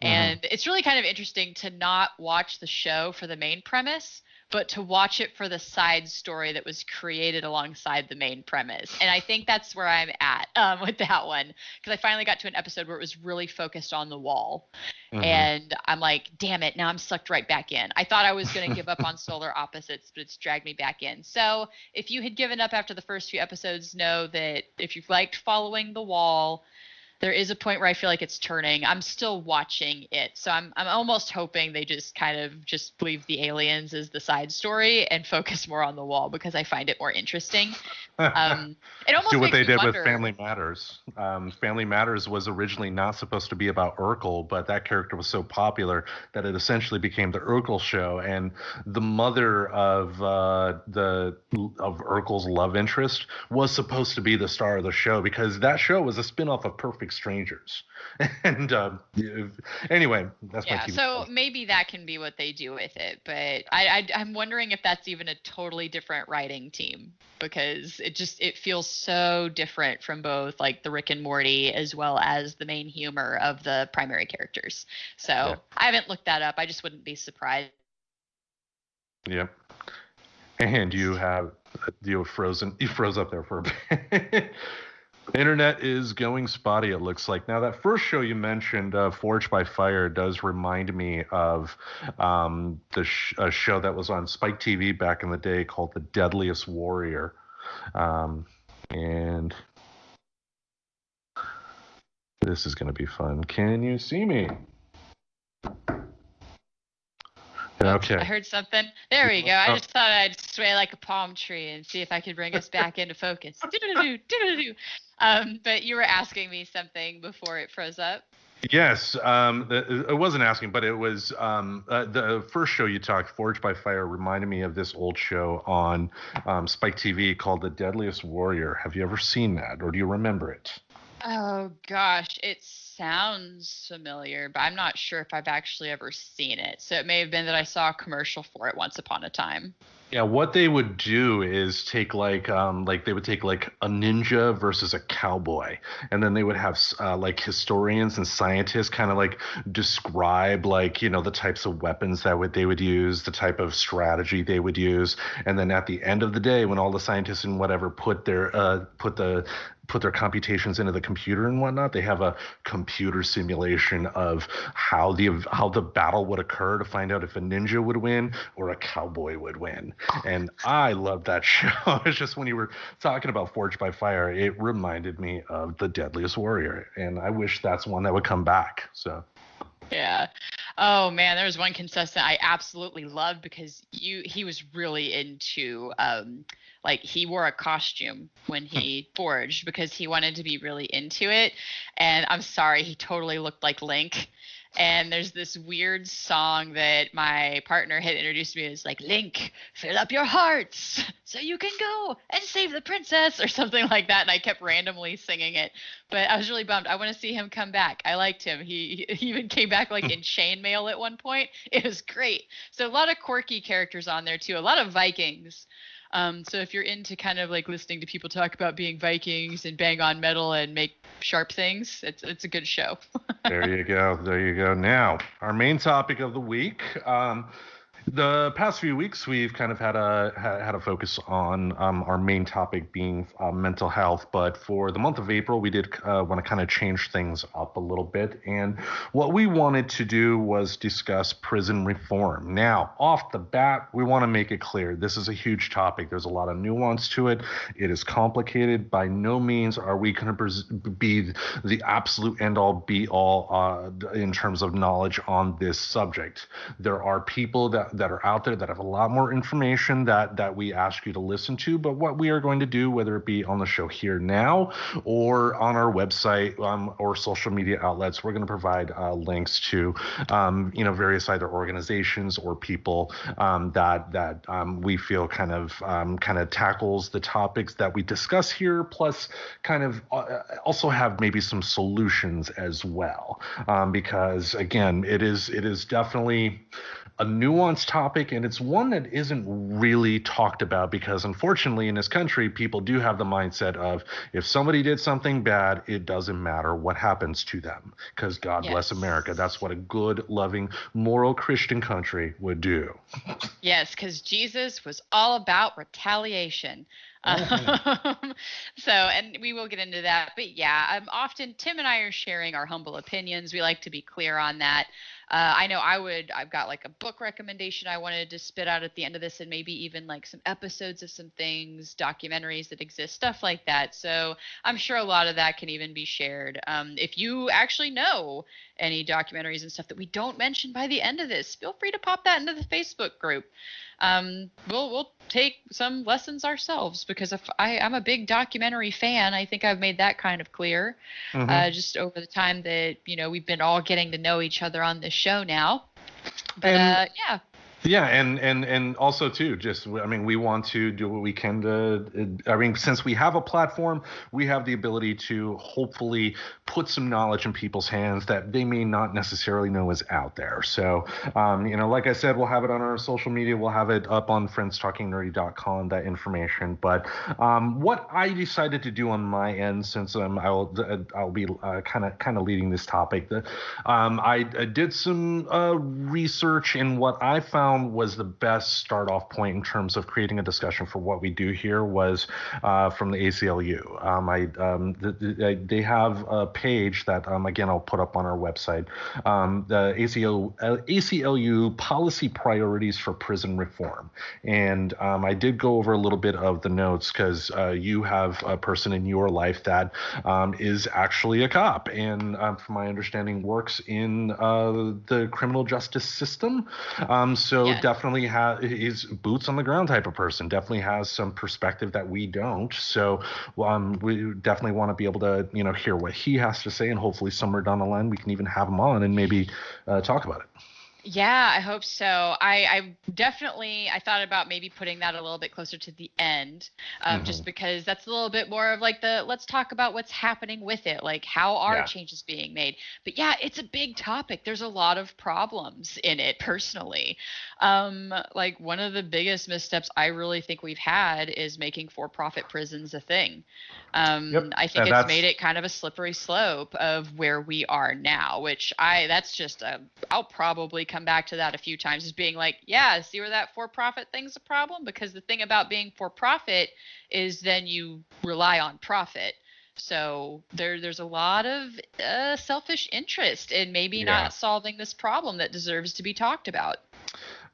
And it's really kind of interesting to not watch the show for the main premise, but to watch it for the side story that was created alongside the main premise. And I think that's where I'm at with that one, because I finally got to an episode where it was really focused on The Wall. And I'm like, damn it, now I'm sucked right back in. I thought I was going to give up on Solar Opposites, but it's dragged me back in. So if you had given up after the first few episodes, know that if you've liked following The Wall, there is a point where I feel like it's turning. I'm still watching it. So I'm almost hoping they just kind of just leave the aliens as the side story and focus more on The Wall because I find it more interesting. It almost do what makes they me did wonder. with Family Matters. Family Matters was originally not supposed to be about Urkel, but that character was so popular that it essentially became the Urkel show. And the mother of Urkel's love interest was supposed to be the star of the show because that show was a spinoff of Perfect Strangers. And anyway, that's my TV so show. maybe that can be what they do with it, but I'm wondering if that's even a totally different writing team because it feels so different from both like the Rick and Morty as well as the main humor of the primary characters. So I haven't looked that up. I just wouldn't be surprised. Yep. And you froze up there for a bit. Internet is going spotty, it looks like. Now, that first show you mentioned, Forged by Fire, does remind me of a show that was on Spike TV back in the day called The Deadliest Warrior. And this is going to be fun. Can you see me? Okay. I heard something. There we go. I just thought I'd sway like a palm tree and see if I could bring us back into focus. But you were asking me something before it froze up. Yes, I wasn't asking, but it was the first show you talked, Forged by Fire, reminded me of this old show on Spike TV called The Deadliest Warrior. Have you ever seen that, or do you remember it? Oh gosh, it sounds familiar, but I'm not sure if I've actually ever seen it. So it may have been that I saw a commercial for it once upon a time. Yeah, what they would do is take like they would take like a ninja versus a cowboy, and then they would have like historians and scientists kind of like describe like the types of weapons that would they would use, the type of strategy they would use, and then at the end of the day, when all the scientists and whatever put their computations into the computer and whatnot, they have a computer simulation of how the battle would occur to find out if a ninja would win or a cowboy would win. And I love that show. It's just when you were talking about Forged by Fire, it reminded me of The Deadliest Warrior, and I wish that's one that would come back. So Yeah. Oh man, there was one contestant I absolutely loved because he was really into like he wore a costume when he forged because he wanted to be really into it. And I'm sorry, he totally looked like Link. And there's this weird song that my partner had introduced me as like Link, fill up your hearts so you can go and save the princess or something like that. And I kept randomly singing it, but I was really bummed. I want to see him come back. I liked him. He even came back like in chainmail at one point. It was great. So a lot of quirky characters on there too. A lot of Vikings. So if you're into kind of like listening to people talk about being Vikings and bang on metal and make sharp things, it's a good show. there you go. There you go. Now, our main topic of the week. The past few weeks, we've kind of had a focus on our main topic being mental health, but for the month of April, we did want to kind of change things up a little bit, and what we wanted to do was discuss prison reform. Now, off the bat, we want to make it clear this is a huge topic. There's a lot of nuance to it. It is complicated. By no means are we going to be the absolute end-all, be-all in terms of knowledge on this subject. There are people that are out there that have a lot more information that we ask you to listen to. But what we are going to do, whether it be on the show here now or on our website or social media outlets, we're going to provide links to various either organizations or people that we feel kind of tackles the topics that we discuss here, plus kind of also have maybe some solutions as well, because again, it is definitely a nuanced topic, and it's one that isn't really talked about because unfortunately in this country people do have the mindset of if somebody did something bad, it doesn't matter what happens to them because God bless America. That's what a good, loving, moral Christian country would do. Yes, because Jesus was all about retaliation. So, and we will get into that. But yeah, often Tim and I are sharing our humble opinions. We like to be clear on that. I know I've got like a book recommendation I wanted to spit out at the end of this, and maybe even like some episodes of some things, documentaries that exist, stuff like that. So I'm sure a lot of that can even be shared. If you actually know any documentaries and stuff that we don't mention by the end of this, feel free to pop that into the Facebook group. We'll take some lessons ourselves because if I'm a big documentary fan. I think I've made that kind of clear, just over the time that we've been all getting to know each other on this show now. But yeah. Yeah, and also too, we want to do what we can to. Since we have a platform, we have the ability to hopefully put some knowledge in people's hands that they may not necessarily know is out there. So, like I said, we'll have it on our social media. We'll have it up on friendstalkingnerdy.com, that information. But what I decided to do on my end, since I'll be kind of leading this topic, I did some research, and what I found was the best start off point in terms of creating a discussion for what we do here was from the ACLU. They have a page that, again, I'll put up on our website, the ACLU Policy Priorities for Prison Reform. And I did go over a little bit of the notes because you have a person in your life that is actually a cop and, from my understanding, works in the criminal justice system. So also Yes. definitely he's boots on the ground type of person. Definitely has some perspective that we don't. So we definitely want to be able to, hear what he has to say, and hopefully somewhere down the line we can even have him on and maybe talk about it. Yeah, I hope so. I definitely I thought about maybe putting that a little bit closer to the end, Hmm. just because that's a little bit more of like the let's talk about what's happening with it, like how are Yeah. changes being made. But yeah, it's a big topic. There's a lot of problems in it personally. Like one of the biggest missteps I really think we've had is making for-profit prisons a thing. Yep. I think And it's made that's it kind of a slippery slope of where we are now, which that's just I'll probably come back to that a few times as being like, yeah, see where that for-profit thing's a problem? Because the thing about being for-profit is then you rely on profit. So there's a lot of selfish interest in maybe yeah. not solving this problem that deserves to be talked about.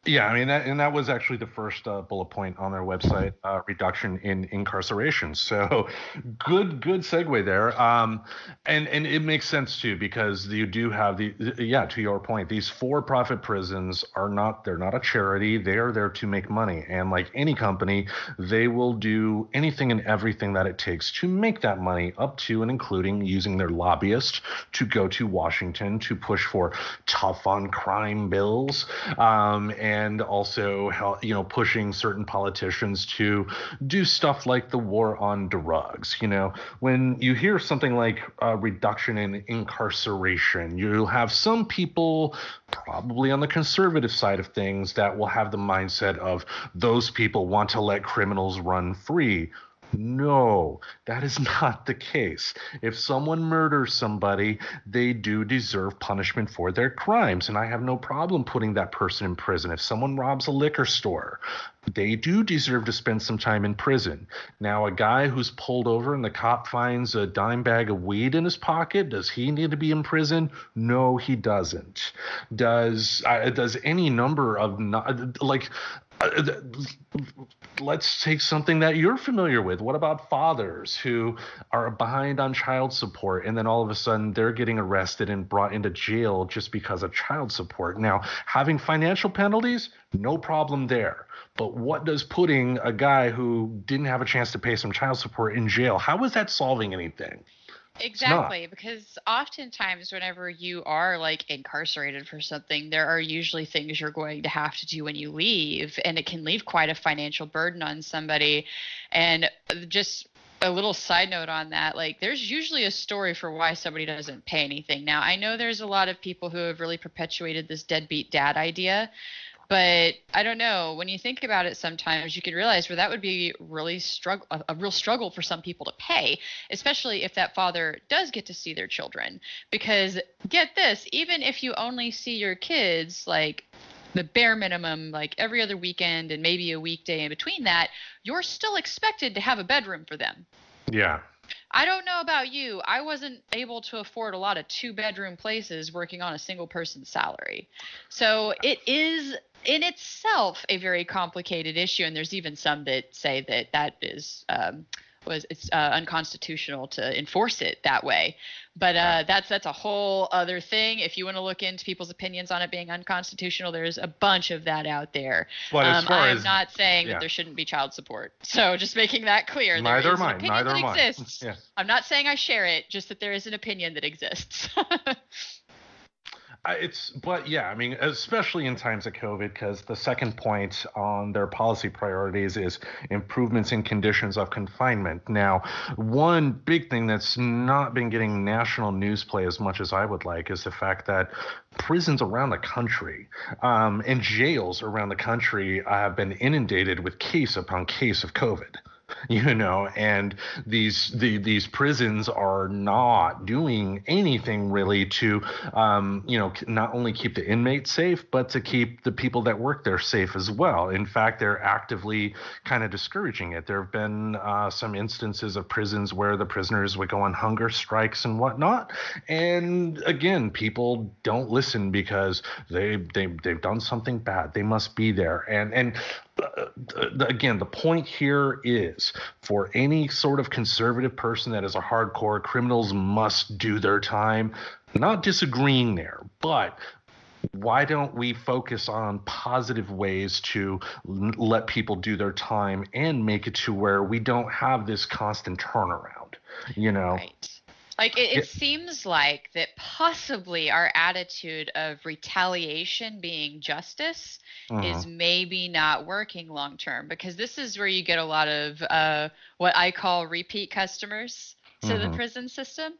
Yeah, I mean that was actually the first bullet point on their website, reduction in incarceration. So good segue there. And it makes sense too, because you do have yeah, to your point, these for-profit prisons they're not a charity. They are there to make money, and like any company, they will do anything and everything that it takes to make that money, up to and including using their lobbyists to go to Washington to push for tough on crime bills. And also pushing certain politicians to do stuff like the war on drugs. When you hear something like a reduction in incarceration, you'll have some people probably on the conservative side of things that will have the mindset of those people want to let criminals run free. No, that is not the case. If someone murders somebody, they do deserve punishment for their crimes, and I have no problem putting that person in prison. If someone robs a liquor store, they do deserve to spend some time in prison. Now, a guy who's pulled over and the cop finds a dime bag of weed in his pocket, does he need to be in prison? No, he doesn't. Does any number of uh, let's take something that you're familiar with. What about fathers who are behind on child support, and then all of a sudden they're getting arrested and brought into jail just because of child support? Now, having financial penalties, no problem there. But what does putting a guy who didn't have a chance to pay some child support in jail, how is that solving anything? It's not. Exactly, because oftentimes whenever you are like incarcerated for something, there are usually things you're going to have to do when you leave, and it can leave quite a financial burden on somebody. And just a little side note on that, like there's usually a story for why somebody doesn't pay anything. Now, I know there's a lot of people who have really perpetuated this deadbeat dad idea, but I don't know. When you think about it, sometimes you can realize where that would be really a real struggle for some people to pay, especially if that father does get to see their children. Because get this, even if you only see your kids like the bare minimum, like every other weekend and maybe a weekday in between that, you're still expected to have a bedroom for them. Yeah. I don't know about you. I wasn't able to afford a lot of two-bedroom places working on a single person salary. So it is in itself a very complicated issue. And there's even some that say that that is it's unconstitutional to enforce it that way. But that's a whole other thing. If you want to look into people's opinions on it being unconstitutional, there's a bunch of that out there. But as far I'm as not saying that yeah, there shouldn't be child support. So just making that clear, there neither is am an I. opinion Neither that am I. exists. Yeah. I'm not saying I share it, just that there is an opinion that exists. But yeah, I mean, especially in times of COVID, because the second point on their policy priorities is improvements in conditions of confinement. Now, one big thing that's not been getting national news play as much as I would like is the fact that prisons around the country and jails around the country have been inundated with case upon case of COVID. And these prisons are not doing anything really to not only keep the inmates safe, but to keep the people that work there safe as well. In fact, they're actively kind of discouraging it. There have been some instances of prisons where the prisoners would go on hunger strikes and whatnot, and again, people don't listen because they've done something bad. They must be there. And again, the point here is for any sort of conservative person that is a hardcore, criminals must do their time. Not disagreeing there, but why don't we focus on positive ways to let people do their time and make it to where we don't have this constant turnaround, you know? Right. Like it Yeah. seems like that possibly our attitude of retaliation being justice is Mhm. maybe not working long term, because this is where you get a lot of what I call repeat customers to the Mhm. prison system,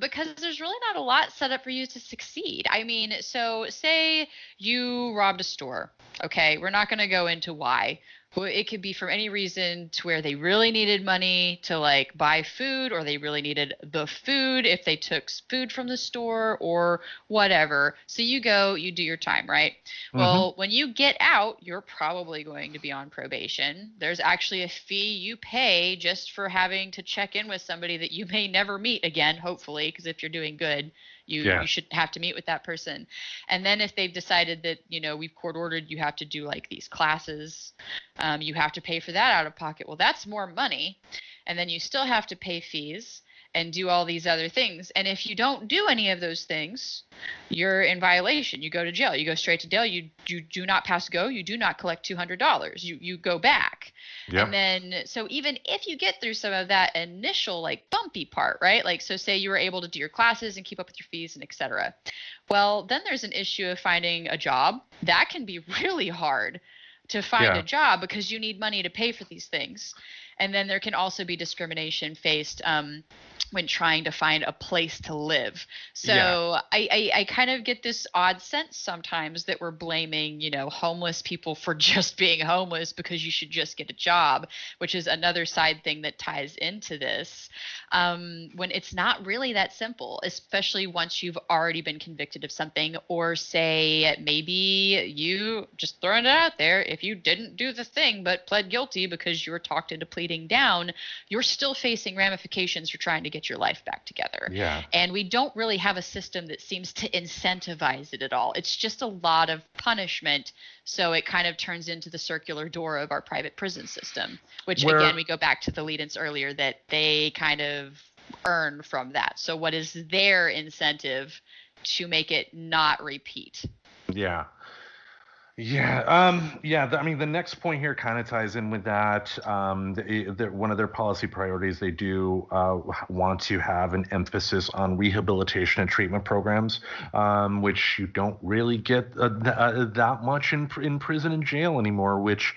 because there's really not a lot set up for you to succeed. I mean, so say you robbed a store. Okay, we're not going to go into why. Well, it could be from any reason to where they really needed money to like buy food, or they really needed the food if they took food from the store or whatever. So you go, you do your time, right? Mhm. Well, when you get out, you're probably going to be on probation. There's actually a fee you pay just for having to check in with somebody that you may never meet again, hopefully, because if you're doing good, you Yeah. should have to meet with that person. And then if they've decided that, we've court ordered you have to do like these classes, you have to pay for that out of pocket. Well, that's more money. And then you still have to pay fees and do all these other things. And if you don't do any of those things, you're in violation. You go to jail. You go straight to jail. You do not pass go. You do not collect $200. You go back. And Yep. then so even if you get through some of that initial like bumpy part, right? Like so say you were able to do your classes and keep up with your fees and etc. Well, then there's an issue of finding a job. That can be really hard to find a Yeah. job because you need money to pay for these things. And then there can also be discrimination faced when trying to find a place to live. Yeah. So I kind of get this odd sense sometimes that we're blaming, homeless people for just being homeless because you should just get a job, which is another side thing that ties into this. When it's not really that simple, especially once you've already been convicted of something, or say maybe you just throwing it out there, if you didn't do the thing but pled guilty because you were talked into pleading down, you're still facing ramifications for trying to get your life back together. Yeah. And we don't really have a system that seems to incentivize it at all. It's just a lot of punishment. So it kind of turns into the circular door of our private prison system, which again, Where we go back to the lead-ins earlier that they kind of earn from that. So what is their incentive to make it not repeat? yeah. Yeah, yeah. I mean, the next point here kind of ties in with that. One of their policy priorities, they do want to have an emphasis on rehabilitation and treatment programs, which you don't really get that much in prison and jail anymore, which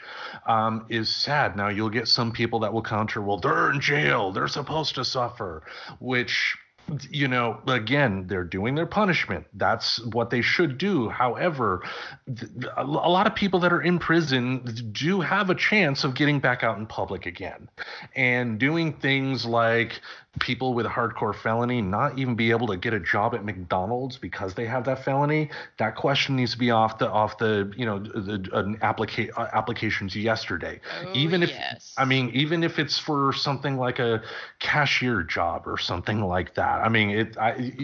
is sad. Now, you'll get some people that will counter, well, they're in jail, they're supposed to suffer, which again, they're doing their punishment. That's what they should do. However, a lot of people that are in prison do have a chance of getting back out in public again and doing things like people with a hardcore felony not even be able to get a job at McDonald's because they have that felony. That question needs to be off the applications yesterday. Oh, Even if I yes. mean, even if it's for something like a cashier job or something like that. I mean,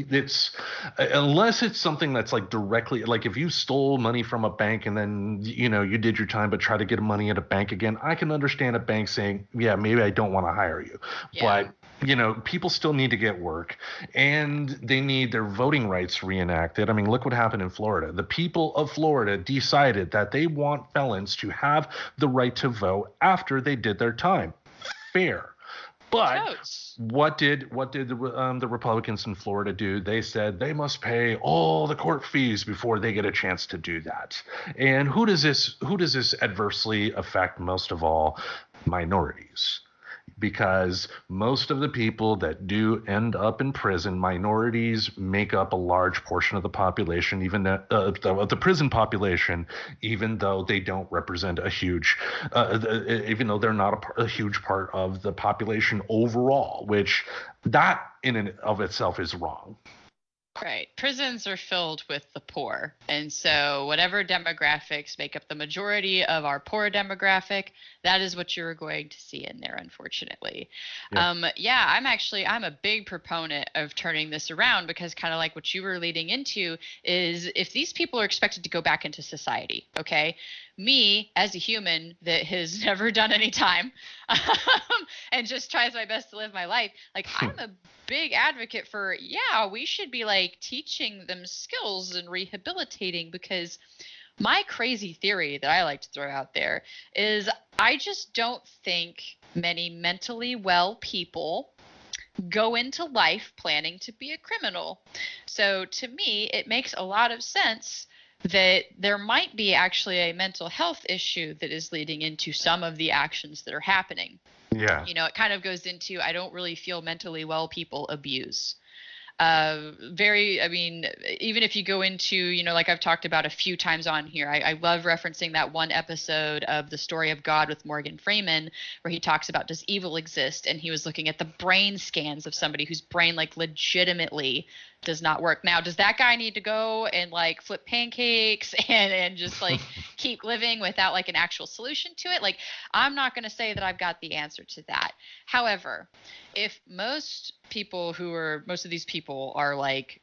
it's unless it's something that's like directly like if you stole money from a bank and then you did your time but try to get money at a bank again, I can understand a bank saying, yeah, maybe I don't want to hire you. Yeah. But people still need to get work and they need their voting rights reenacted. I mean, look what happened in Florida. The people of Florida decided that they want felons to have the right to vote after they did their time. Fair. But Totes. what did the Republicans in Florida do? They said they must pay all the court fees before they get a chance to do that. And who does this adversely affect most of all? Minorities, because most of the people that do end up in prison, minorities make up a large portion of the population, even the prison population, even though they don't represent a huge, even though they're not a huge part of the population overall, which that in and of itself is wrong. Right. Prisons are filled with the poor. And so, whatever demographics make up the majority of our poor demographic, that is what you're going to see in there, unfortunately. Yeah. Yeah, I'm a big proponent of turning this around, because kind of like what you were leading into is if these people are expected to go back into society, okay, me as a human that has never done any time and just tries my best to live my life, like I'm a big advocate for, yeah, we should be like teaching them skills and rehabilitating, because my crazy theory that I like to throw out there is I just don't think many mentally well people go into life planning to be a criminal. So to me, it makes a lot of sense that there might be actually a mental health issue that is leading into some of the actions that are happening. Yeah. You know, it kind of goes into, I don't really feel mentally well people abuse. I mean, even if you go into, you know, like I've talked about a few times on here, I love referencing that one episode of The Story of God with Morgan Freeman, where he talks about, does evil exist? And he was looking at the brain scans of somebody whose brain like legitimately does not work. Now, does that guy need to go and like flip pancakes and just like keep living without like an actual solution to it? Like, I'm not going to say that I've got the answer to that. However, if most of these people are like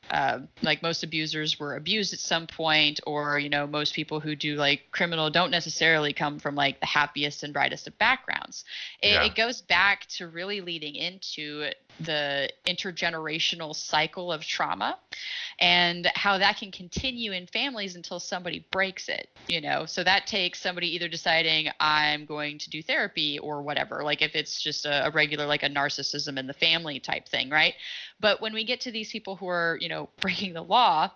most abusers were abused at some point, or, you know, most people who do like criminal don't necessarily come from like the happiest and brightest of backgrounds. It goes back to really leading into the intergenerational cycle of trauma and how that can continue in families until somebody breaks it, you know. So that takes somebody either deciding, I'm going to do therapy or whatever, like if it's just a regular like a narcissism in the family type thing, right? But when we get to these people who are, you know, breaking the law,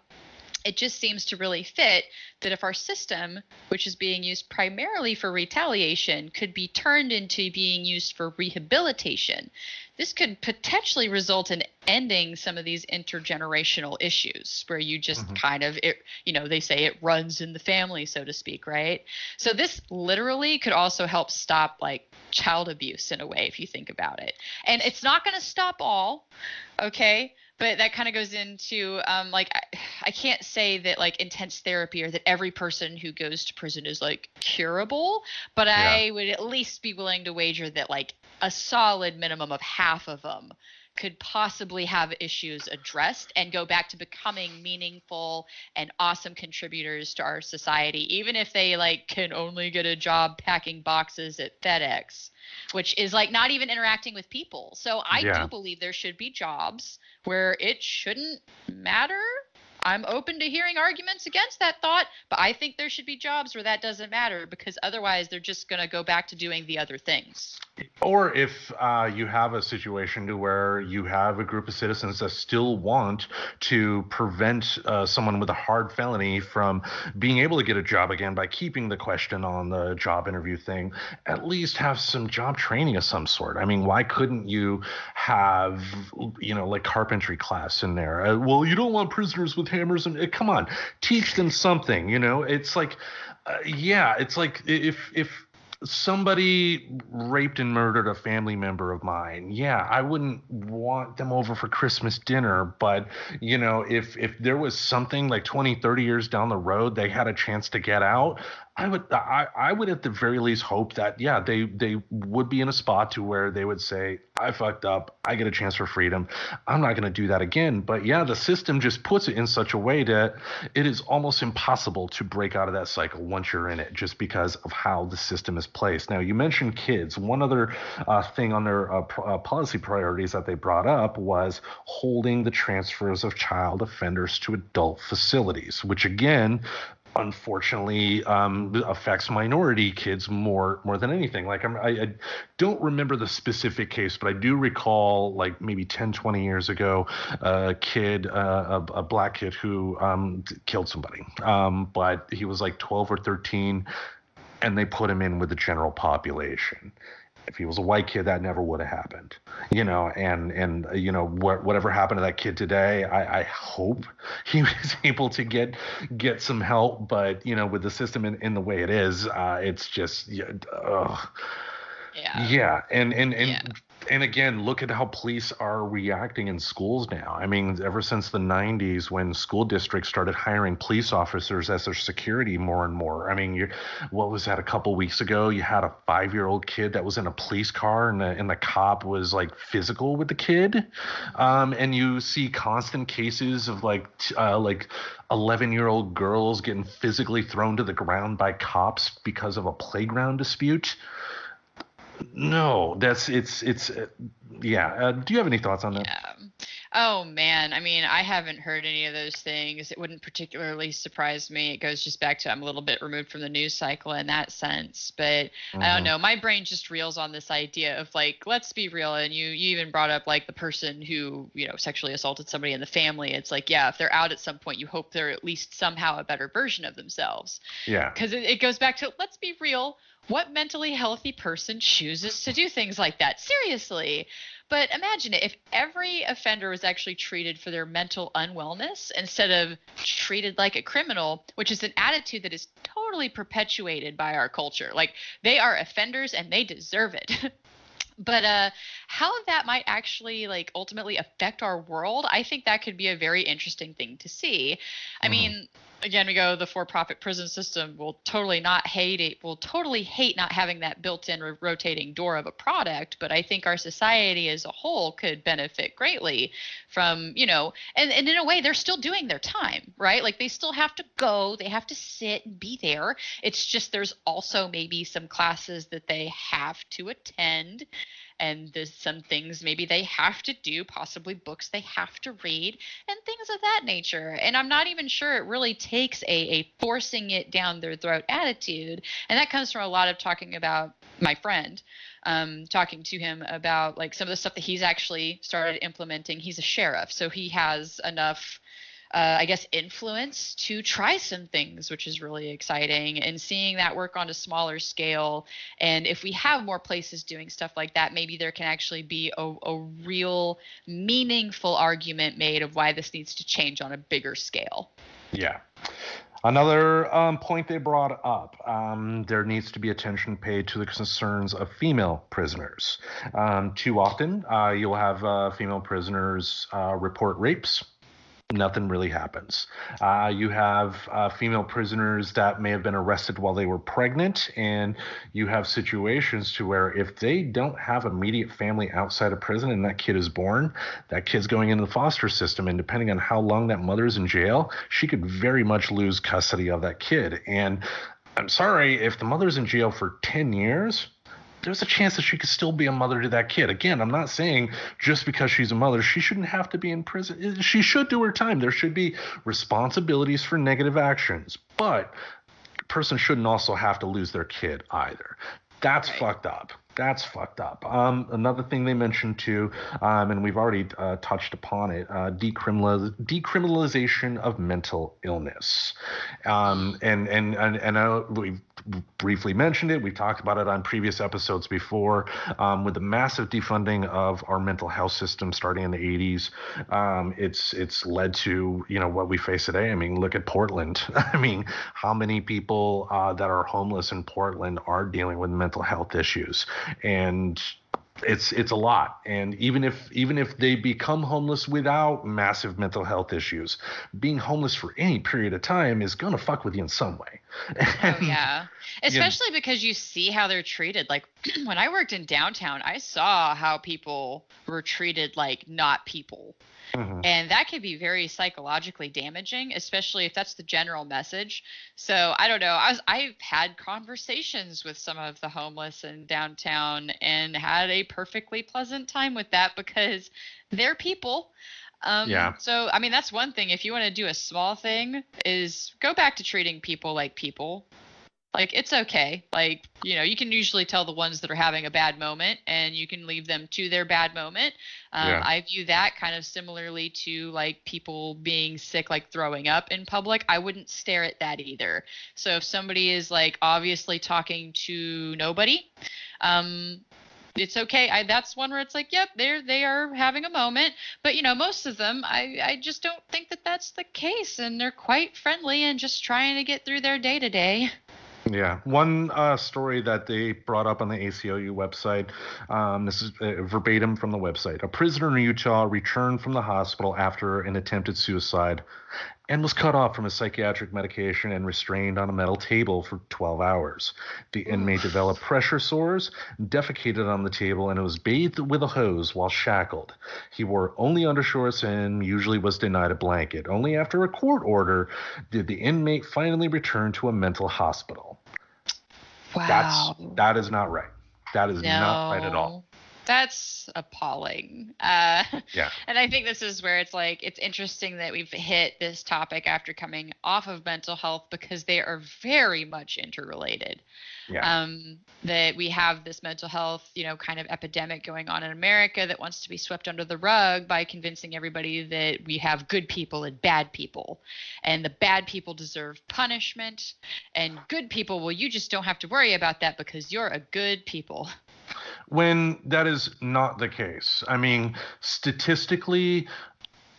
it just seems to really fit that if our system, which is being used primarily for retaliation, could be turned into being used for rehabilitation, this could potentially result in ending some of these intergenerational issues where you just kind of, you know, they say it runs in the family, so to speak, right? So this literally could also help stop like child abuse in a way, if you think about it. And it's not going to stop all, okay? But that kind of goes into like, I can't say that like intense therapy or that every person who goes to prison is like curable, but I would at least be willing to wager that like a solid minimum of half of them could possibly have issues addressed and go back to becoming meaningful and awesome contributors to our society, even if they like can only get a job packing boxes at FedEx, which is like not even interacting with people. So I do believe there should be jobs where it shouldn't matter. I'm open to hearing arguments against that thought, but I think there should be jobs where that doesn't matter, because otherwise they're just going to go back to doing the other things. Or if you have a situation to where you have a group of citizens that still want to prevent someone with a hard felony from being able to get a job again by keeping the question on the job interview thing, at least have some job training of some sort. I mean, why couldn't you have, you know, like carpentry class in there? Well, you don't want prisoners with hammers and come on, teach them something. You know, it's like, it's like if somebody raped and murdered a family member of mine, I wouldn't want them over for Christmas dinner. But, you know, if there was something like 20, 30 years down the road, they had a chance to get out, I would at the very least hope that, they would be in a spot to where they would say, I fucked up, I get a chance for freedom, I'm not going to do that again. But the system just puts it in such a way that it is almost impossible to break out of that cycle once you're in it, just because of how the system is placed. Now, you mentioned kids. One other thing on their policy priorities that they brought up was holding the transfers of child offenders to adult facilities, which again, unfortunately, affects minority kids more than anything. Like I don't remember the specific case, but I do recall like maybe 10, 20 years ago, a kid, a black kid who killed somebody. But he was like 12 or 13, and they put him in with the general population. If he was a white kid, that never would have happened, you know, and you know, whatever happened to that kid today, I hope he was able to get some help. But, you know, with the system in the way it is, it's just, And again, look at how police are reacting in schools now. I mean, ever since the 90s, when school districts started hiring police officers as their security more and more. I mean, what was that, a couple weeks ago? You had a 5-year-old kid that was in a police car, and the cop was like physical with the kid. And you see constant cases of like 11-year-old girls getting physically thrown to the ground by cops because of a playground dispute. No, yeah. Do you have any thoughts on that? Yeah. Oh man, I mean, I haven't heard any of those things. It wouldn't particularly surprise me. It goes just back to I'm a little bit removed from the news cycle in that sense. But I don't know, my brain just reels on this idea of like, let's be real. And you even brought up like the person who, sexually assaulted somebody in the family. It's like, yeah, if they're out at some point, you hope they're at least somehow a better version of themselves. Yeah. Because it goes back to, let's be real. What mentally healthy person chooses to do things like that? Seriously. But imagine it if every offender was actually treated for their mental unwellness instead of treated like a criminal, which is an attitude that is totally perpetuated by our culture. Like, they are offenders and they deserve it. But how that might actually like ultimately affect our world, I think that could be a very interesting thing to see. I mean, again, we go the for-profit prison system will totally not hate it. Will totally hate not having that built-in rotating door of a product. But I think our society as a whole could benefit greatly from, and in a way, they're still doing their time, right? Like, they still have to go, they have to sit and be there. It's just there's also maybe some classes that they have to attend. And there's some things maybe they have to do, possibly books they have to read, and things of that nature. And I'm not even sure it really takes a forcing it down their throat attitude. And that comes from a lot of talking about my friend, talking to him about like some of the stuff that he's actually started implementing. He's a sheriff, so he has enough influence to try some things, which is really exciting, and seeing that work on a smaller scale. And if we have more places doing stuff like that, maybe there can actually be a real meaningful argument made of why this needs to change on a bigger scale. Yeah. Another point they brought up, there needs to be attention paid to the concerns of female prisoners. Too often, you'll have female prisoners report rapes. Nothing really happens. You have female prisoners that may have been arrested while they were pregnant, and you have situations to where if they don't have immediate family outside of prison and that kid is born, that kid's going into the foster system, and depending on how long that mother's in jail, she could very much lose custody of that kid. And I'm sorry, if the mother's in jail for 10 years, there's a chance that she could still be a mother to that kid. Again, I'm not saying just because she's a mother, she shouldn't have to be in prison. She should do her time. There should be responsibilities for negative actions, but a person shouldn't also have to lose their kid either. That's fucked up. That's fucked up. Another thing they mentioned too, and we've already touched upon it, decriminalization of mental illness. And we've briefly mentioned it. We've talked about it on previous episodes before. With the massive defunding of our mental health system starting in the 80s, it's led to what we face today. I mean, look at Portland. I mean, how many people that are homeless in Portland are dealing with mental health issues? And it's a lot. And even if they become homeless without massive mental health issues, being homeless for any period of time is gonna fuck with you in some way. Oh yeah, especially because you see how they're treated. Like when I worked in downtown, I saw how people were treated like not people. And that can be very psychologically damaging, especially if that's the general message. So I don't know. I've had conversations with some of the homeless in downtown and had a perfectly pleasant time with that because they're people. So, I mean, that's one thing. If you want to do a small thing is go back to treating people like people. Like, it's okay. Like, you can usually tell the ones that are having a bad moment and you can leave them to their bad moment. I view that kind of similarly to like people being sick, like throwing up in public. I wouldn't stare at that either. So if somebody is like obviously talking to nobody, it's okay. That's one where it's like, yep, they are having a moment. But, most of them, I just don't think that that's the case. And they're quite friendly and just trying to get through their day to day. Yeah. One story that they brought up on the ACLU website, this is verbatim from the website. A prisoner in Utah returned from the hospital after an attempted suicide and was cut off from his psychiatric medication and restrained on a metal table for 12 hours. The inmate developed pressure sores, defecated on the table, and was bathed with a hose while shackled. He wore only undershorts and usually was denied a blanket. Only after a court order did the inmate finally return to a mental hospital. Wow. That is not right. That is not right at all. That's appalling. Yeah. And I think this is where it's like, it's interesting that we've hit this topic after coming off of mental health because they are very much interrelated. Yeah. That we have this mental health, kind of epidemic going on in America that wants to be swept under the rug by convincing everybody that we have good people and bad people. And the bad people deserve punishment. And good people, well, you just don't have to worry about that because you're a good people. When that is not the case. I mean, statistically,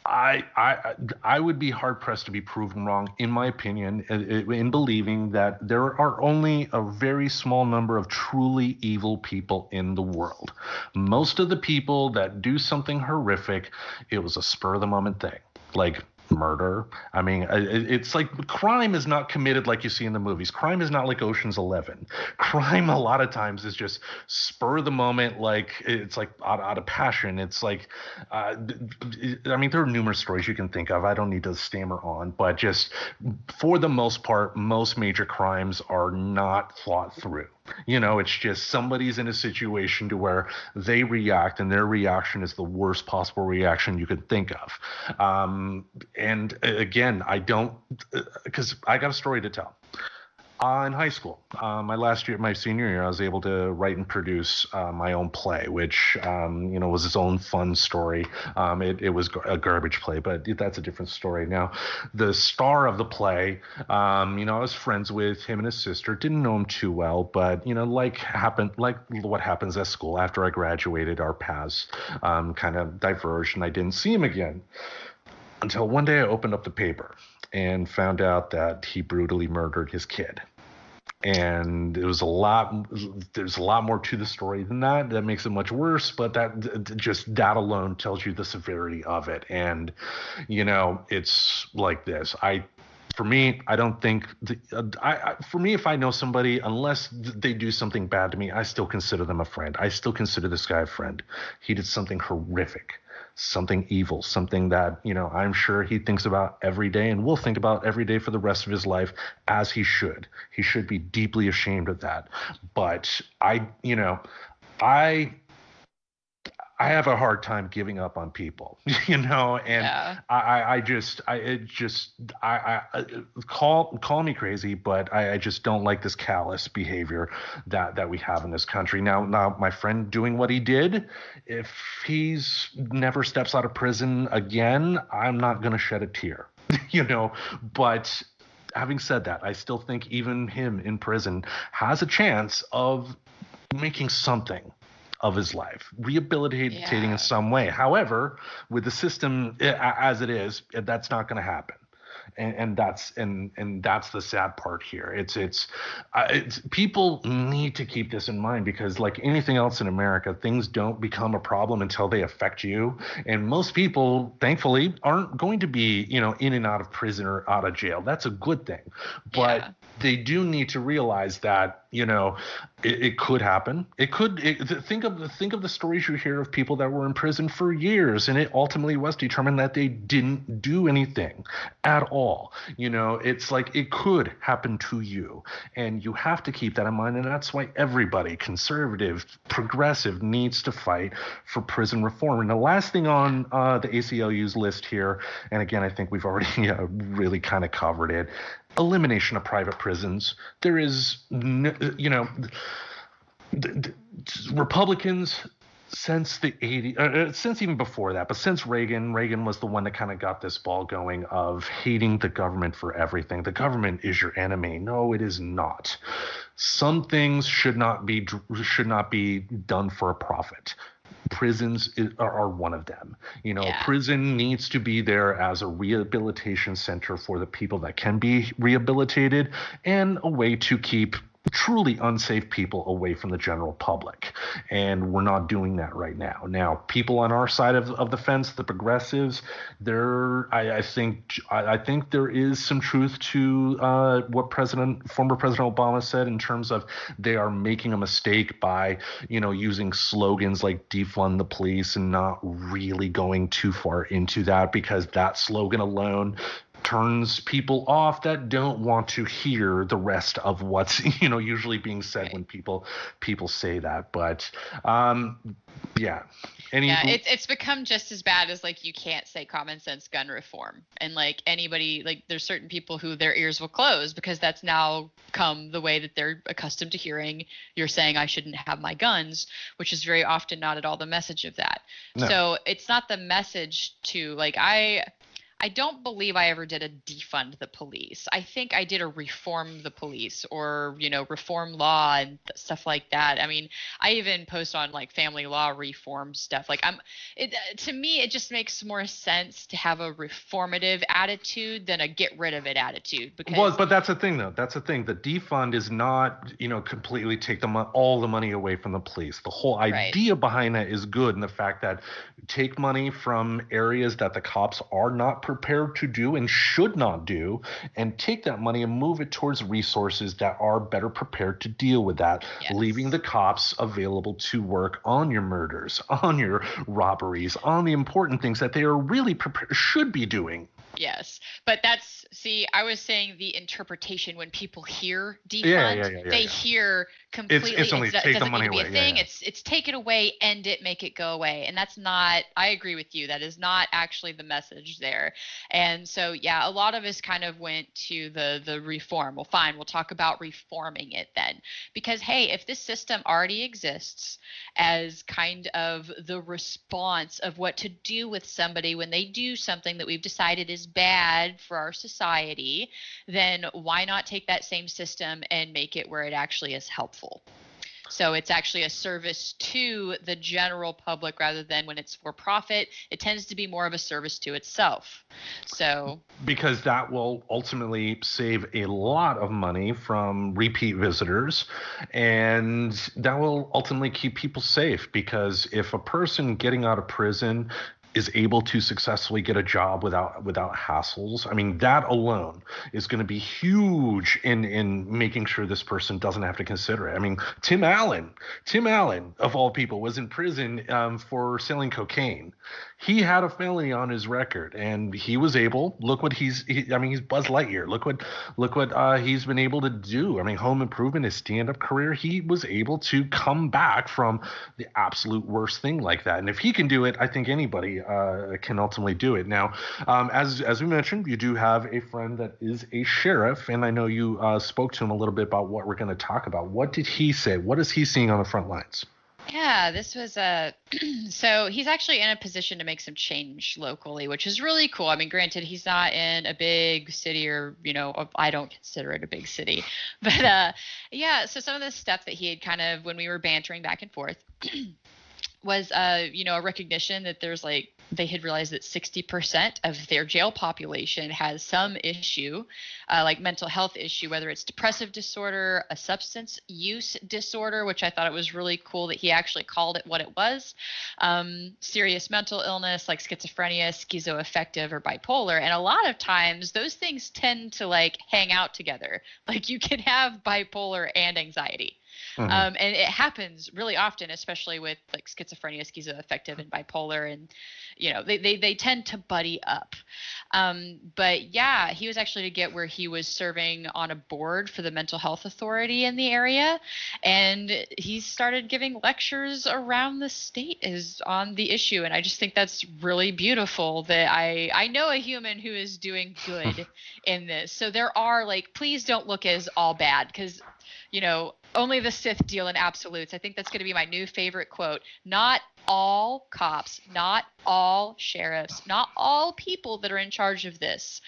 I would be hard pressed to be proven wrong, in my opinion, in believing that there are only a very small number of truly evil people in the world. Most of the people that do something horrific, it was a spur of the moment thing, like murder. I mean, it's like crime is not committed like you see in the movies. Crime is not like Ocean's 11. Crime a lot of times is just spur of the moment, like it's like out of passion. It's like, I mean, there are numerous stories you can think of. I don't need to stammer on, but just for the most part, most major crimes are not thought through. It's just somebody's in a situation to where they react and their reaction is the worst possible reaction you could think of. And again, because I got a story to tell. In high school, my senior year, I was able to write and produce my own play, which, was its own fun story. It was a garbage play, but that's a different story. Now, the star of the play, I was friends with him and his sister, didn't know him too well, but, like what happens at school after I graduated, our paths kind of diverged and I didn't see him again. Until one day I opened up the paper and found out that he brutally murdered his kid. And there's a lot more to the story than that. That makes it much worse, but that alone tells you the severity of it. And, it's like this. For me, I don't think for me, if I know somebody, unless they do something bad to me, I still consider them a friend. I still consider this guy a friend. He did something horrific, something evil, something that, I'm sure he thinks about every day and will think about every day for the rest of his life, as he should. He should be deeply ashamed of that. But I have a hard time giving up on people, and yeah. Call me crazy, but I just don't like this callous behavior that we have in this country. Now my friend doing what he did, if he's never steps out of prison again, I'm not going to shed a tear, but having said that, I still think even him in prison has a chance of making something of his life, rehabilitating in some way. However, with the system as it is, that's not going to happen. And that's the sad part here. It's people need to keep this in mind, because like anything else in America, things don't become a problem until they affect you. And most people, thankfully, aren't going to be, in and out of prison or out of jail. That's a good thing. But they do need to realize that, it could happen. Think of the stories you hear of people that were in prison for years, and it ultimately was determined that they didn't do anything at all. It's like it could happen to you, and you have to keep that in mind. And that's why everybody, conservative, progressive, needs to fight for prison reform. And the last thing on the ACLU's list here, and again, I think we've already really kind of covered it. Elimination of private prisons. There is, Republicans since the 80s, since even before that, but since Reagan was the one that kind of got this ball going of hating the government for everything. The government is your enemy. No, it is not. Some things should not be done for a profit. Are one of them. A Yeah. prison needs to be there as a rehabilitation center for the people that can be rehabilitated, and a way to keep truly unsafe people away from the general public. And we're not doing that right now. Now, people on our side of the fence, the progressives, I think there is some truth to what former President Obama said, in terms of they are making a mistake by using slogans like defund the police and not really going too far into that, because that slogan alone turns people off that don't want to hear the rest of what's usually being said Right. when people say that. But yeah. Yeah, it's become just as bad as like you can't say common sense gun reform, and like anybody, like there's certain people who their ears will close because that's now come the way that they're accustomed to hearing you're saying I shouldn't have my guns, which is very often not at all the message of that. No. So it's not the message to like I don't believe I ever did a defund the police. I think I did a reform the police, or, reform law and stuff like that. I mean, I even post on like family law reform stuff. Like to me, it just makes more sense to have a reformative attitude than a get rid of it attitude. Because but that's the thing, though. That's the thing. The defund is not, completely take all the money away from the police. The whole idea behind that is good, and the fact that take money from areas that the cops are not prepared to do and should not do, and take that money and move it towards resources that are better prepared to deal with that, yes. Leaving the cops available to work on your murders, on your robberies, on the important things that they are really should be doing. Yes, but I was saying the interpretation when people hear defund, they hear completely. It's only take the money away. It's take it away, end it, make it go away, and that's not. I agree with you. That is not actually the message there. And so yeah, a lot of us kind of went to the reform. Well, fine, we'll talk about reforming it then, because hey, if this system already exists as kind of the response of what to do with somebody when they do something that we've decided is bad for our society, then why not take that same system and make it where it actually is helpful? So it's actually a service to the general public rather than when it's for profit. It tends to be more of a service to itself. So because that will ultimately save a lot of money from repeat visitors, and that will ultimately keep people safe, because if a person getting out of prison is able to successfully get a job without hassles, I mean, that alone is going to be huge in making sure this person doesn't have to consider it. I mean, Tim Allen of all people was in prison for selling cocaine. He had a felony on his record, and he was able. Look what he's Buzz Lightyear. Look what he's been able to do. I mean, Home Improvement, his stand-up career, he was able to come back from the absolute worst thing like that. And if he can do it, I think anybody can ultimately do it. Now, as we mentioned, you do have a friend that is a sheriff, and I know you spoke to him a little bit about what we're going to talk about. What did he say? What is he seeing on the front lines? Yeah, this was so he's actually in a position to make some change locally, which is really cool. I mean, granted, he's not in a big city, or, I don't consider it a big city, but yeah, so some of the stuff that he had kind of, when we were bantering back and forth, was a recognition that there's like, they had realized that 60% of their jail population has some issue, like mental health issue, whether it's depressive disorder, a substance use disorder, which I thought it was really cool that he actually called it what it was, serious mental illness like schizophrenia, schizoaffective, or bipolar. And a lot of times those things tend to like hang out together. Like you can have bipolar and anxiety. Mm-hmm. And it happens really often, especially with like schizophrenia, schizoaffective, and bipolar, and they tend to buddy up. But yeah, he was actually to get where he was serving on a board for the mental health authority in the area, and he started giving lectures around the state on the issue. And I just think that's really beautiful that I know a human who is doing good in this. So there are like, please don't look as all bad, because only the Sith deal in absolutes. I think that's going to be my new favorite quote. Not all cops, not all sheriffs, not all people that are in charge of this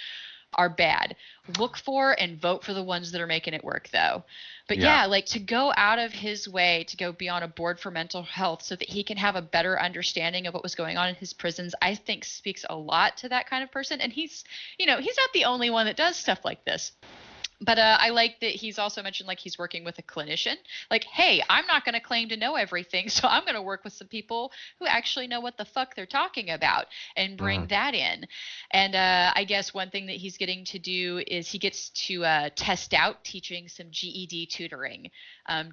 are bad. Look for and vote for the ones that are making it work, though. But Yeah. yeah, like to go out of his way to go be on a board for mental health so that he can have a better understanding of what was going on in his prisons, I think speaks a lot to that kind of person. And he's, he's not the only one that does stuff like this. But I like that he's also mentioned like he's working with a clinician. Like, hey, I'm not going to claim to know everything, so I'm going to work with some people who actually know what the fuck they're talking about and bring that in. And I guess one thing that he's getting to do is he gets to test out teaching some GED tutoring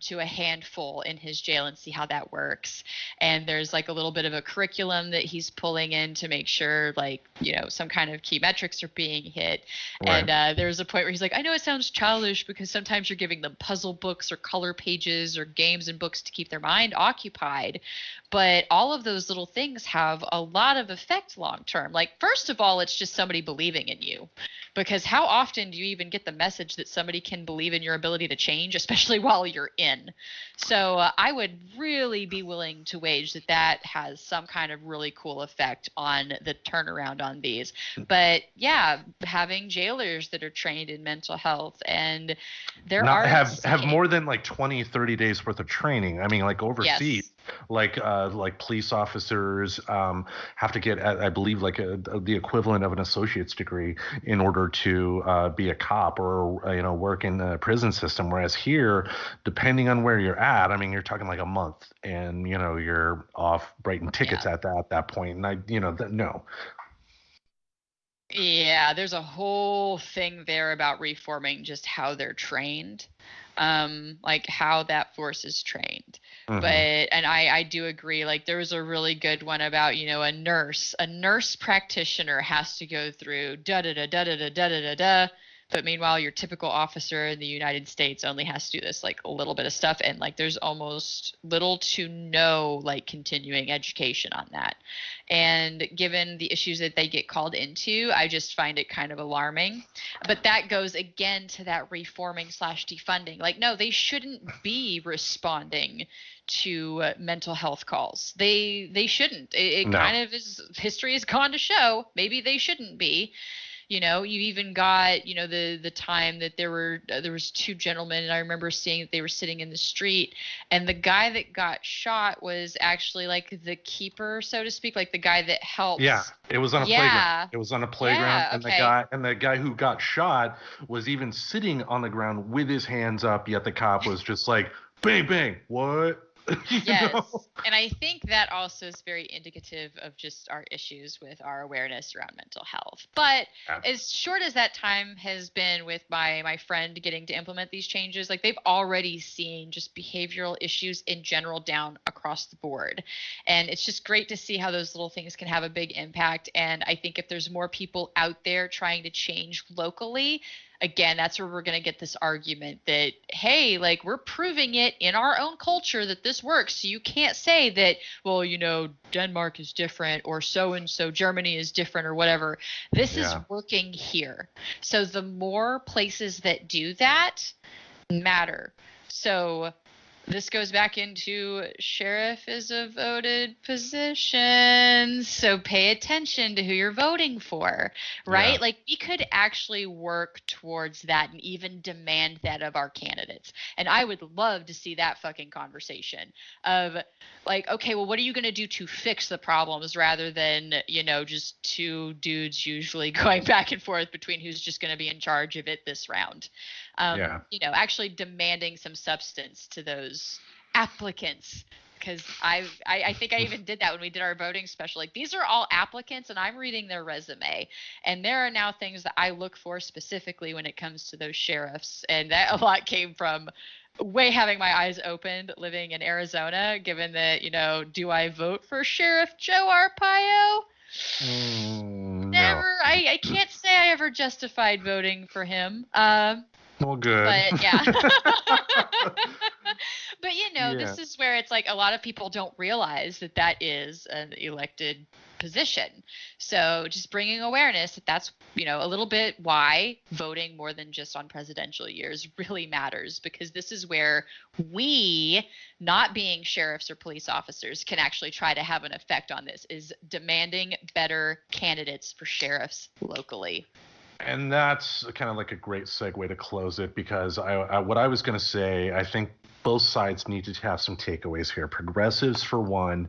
to a handful in his jail and see how that works. And there's like a little bit of a curriculum that he's pulling in to make sure like, some kind of key metrics are being hit. Right. And there's a point where he's like, I know it sounds childish because sometimes you're giving them puzzle books or color pages or games and books to keep their mind occupied. But all of those little things have a lot of effect long term. Like, first of all, it's just somebody believing in you. Because how often do you even get the message that somebody can believe in your ability to change, especially while you're in? So I would really be willing to wage that has some kind of really cool effect on the turnaround on these. But yeah, having jailers that are trained in mental health and there are have more than like 20, 30 days worth of training. I mean, like overseas. Yes. Like police officers have to get, I believe, like the equivalent of an associate's degree in order to be a cop or work in the prison system. Whereas here, depending on where you're at, I mean, you're talking like a month, and you're off writing tickets at that point. And no. Yeah, there's a whole thing there about reforming just how they're trained. Like how that force is trained. Mm-hmm. And I do agree, like there was a really good one about, a nurse practitioner has to go through da-da-da-da-da-da-da-da-da. But meanwhile, your typical officer in the United States only has to do this like a little bit of stuff. And like there's almost little to no like continuing education on that. And given the issues that they get called into, I just find it kind of alarming. But that goes again to that reforming / defunding. Like, no, they shouldn't be responding to mental health calls. They shouldn't. It no. Kind of is, history has gone to show maybe they shouldn't be. You even got, the time that there was two gentlemen, and I remember seeing that they were sitting in the street, and the guy that got shot was actually like the keeper, so to speak, like the guy that helps. Yeah, it was on a playground. It was on a playground, yeah, and the guy who got shot was even sitting on the ground with his hands up, yet the cop was just like, bang, bang, what? Yes. And I think that also is very indicative of just our issues with our awareness around mental health. But as short as that time has been with my friend getting to implement these changes, like they've already seen just behavioral issues in general down across the board. And it's just great to see how those little things can have a big impact. And I think if there's more people out there trying to change locally, again, that's where we're going to get this argument that, hey, like we're proving it in our own culture that this works. So you can't say that, well, Denmark is different or so-and-so Germany is different or whatever. This is working here. So the more places that do that matter. So this goes back into sheriff is a voted position, so pay attention to who you're voting for, right? Yeah. Like we could actually work towards that and even demand that of our candidates. And I would love to see that fucking conversation of like, okay, well, what are you going to do to fix the problems rather than, just two dudes usually going back and forth between who's just going to be in charge of it this round. Actually demanding some substance to those applicants, because I think I even did that when we did our voting special. Like these are all applicants and I'm reading their resume, and there are now things that I look for specifically when it comes to those sheriffs, and that a lot came from having my eyes opened living in Arizona, given that, do I vote for Sheriff Joe Arpaio? Never. No. I can't say I ever justified voting for him. Well, good. But yeah. But this is where it's like a lot of people don't realize that is an elected position. So just bringing awareness that's a little bit why voting more than just on presidential years really matters, because this is where we, not being sheriffs or police officers, can actually try to have an effect on this, is demanding better candidates for sheriffs locally. And that's kind of like a great segue to close it, because what I was going to say, I think both sides need to have some takeaways here. Progressives, for one,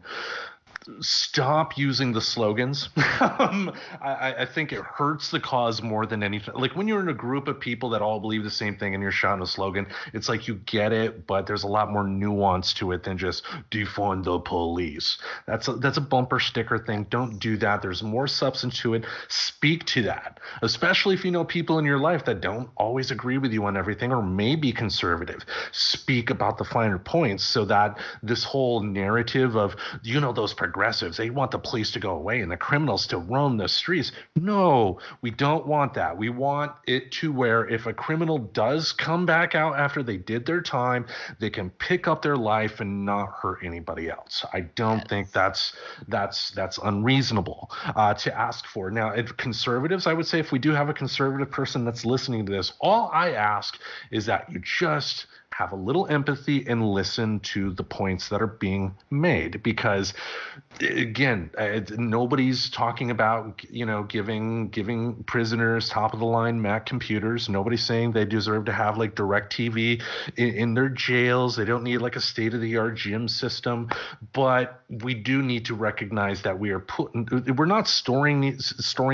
stop using the slogans. I think it hurts the cause more than anything. Like when you're in a group of people that all believe the same thing and you're shouting a slogan, it's like you get it, but there's a lot more nuance to it than just defund the police. That's a bumper sticker thing. Don't do that. There's more substance to it. Speak to that, especially if you know people in your life that don't always agree with you on everything or may be conservative. Speak about the finer points so that this whole narrative of, those progressives, they want the police to go away and the criminals to roam the streets. No, we don't want that. We want it to where if a criminal does come back out after they did their time, they can pick up their life and not hurt anybody else. I don't think that's unreasonable to ask for. Now, if conservatives, I would say if we do have a conservative person that's listening to this, all I ask is that you just have a little empathy and listen to the points that are being made, because again, nobody's talking about giving prisoners top of the line Mac computers. Nobody's saying they deserve to have like direct TV in their jails. They don't need like a state of the art gym system, but we do need to recognize that we're not storing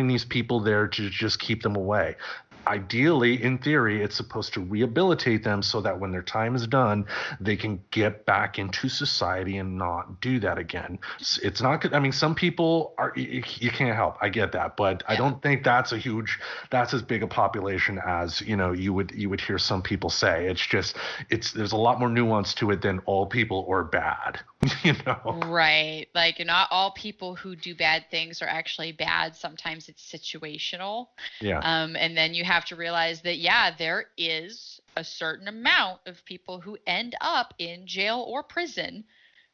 these people there to just keep them away. Ideally, in theory, it's supposed to rehabilitate them so that when their time is done, they can get back into society and not do that again. It's not good. I mean, some people you can't help. I get that, but I don't think that's as big a population as you would hear some people say. It's just there's a lot more nuance to it than all people are bad. Right. Like not all people who do bad things are actually bad. Sometimes it's situational. Yeah. And then you have to realize that, there is a certain amount of people who end up in jail or prison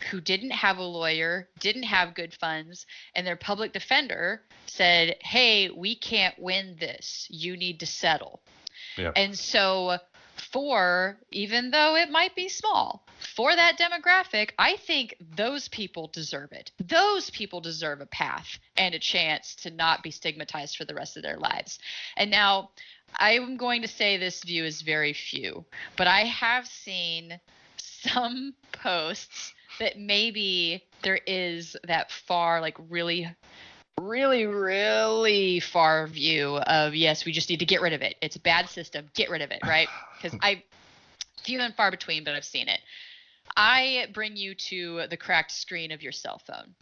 who didn't have a lawyer, didn't have good funds, and their public defender said, hey, we can't win this. You need to settle. Yeah. And so even though it might be small, for that demographic, I think those people deserve it. Those people deserve a path and a chance to not be stigmatized for the rest of their lives. And now I'm going to say this view is very few, but I have seen some posts that maybe there is that far, like really, really, really far view of, yes, we just need to get rid of it. It's a bad system. Get rid of it, right? Because few and far between, but I've seen it. I bring you to the cracked screen of your cell phone.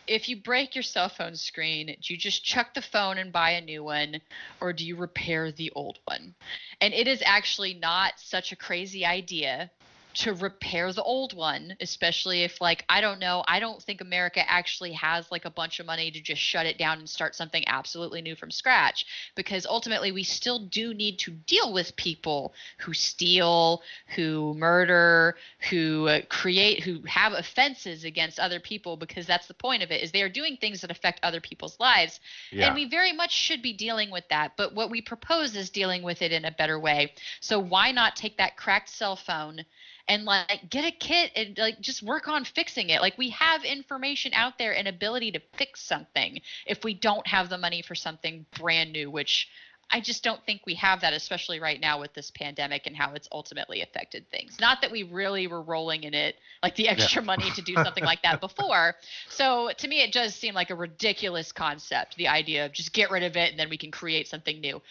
If you break your cell phone screen, do you just chuck the phone and buy a new one, or do you repair the old one? And it is actually not such a crazy idea to repair the old one, especially if, like, I don't think America actually has like a bunch of money to just shut it down and start something absolutely new from scratch, because ultimately we still do need to deal with people who steal, who murder, who who have offenses against other people, because that's the point of it, is they are doing things that affect other people's lives. Yeah. And we very much should be dealing with that, but what we propose is dealing with it in a better way. So why not take that cracked cell phone and like get a kit and like just work on fixing it? Like, we have information out there and ability to fix something if we don't have the money for something brand new, which I just don't think we have that, especially right now with this pandemic and how it's ultimately affected things. Not that we really were rolling in it, like the extra money to do something like that before. So to me, it does seem like a ridiculous concept, the idea of just get rid of it and then we can create something new.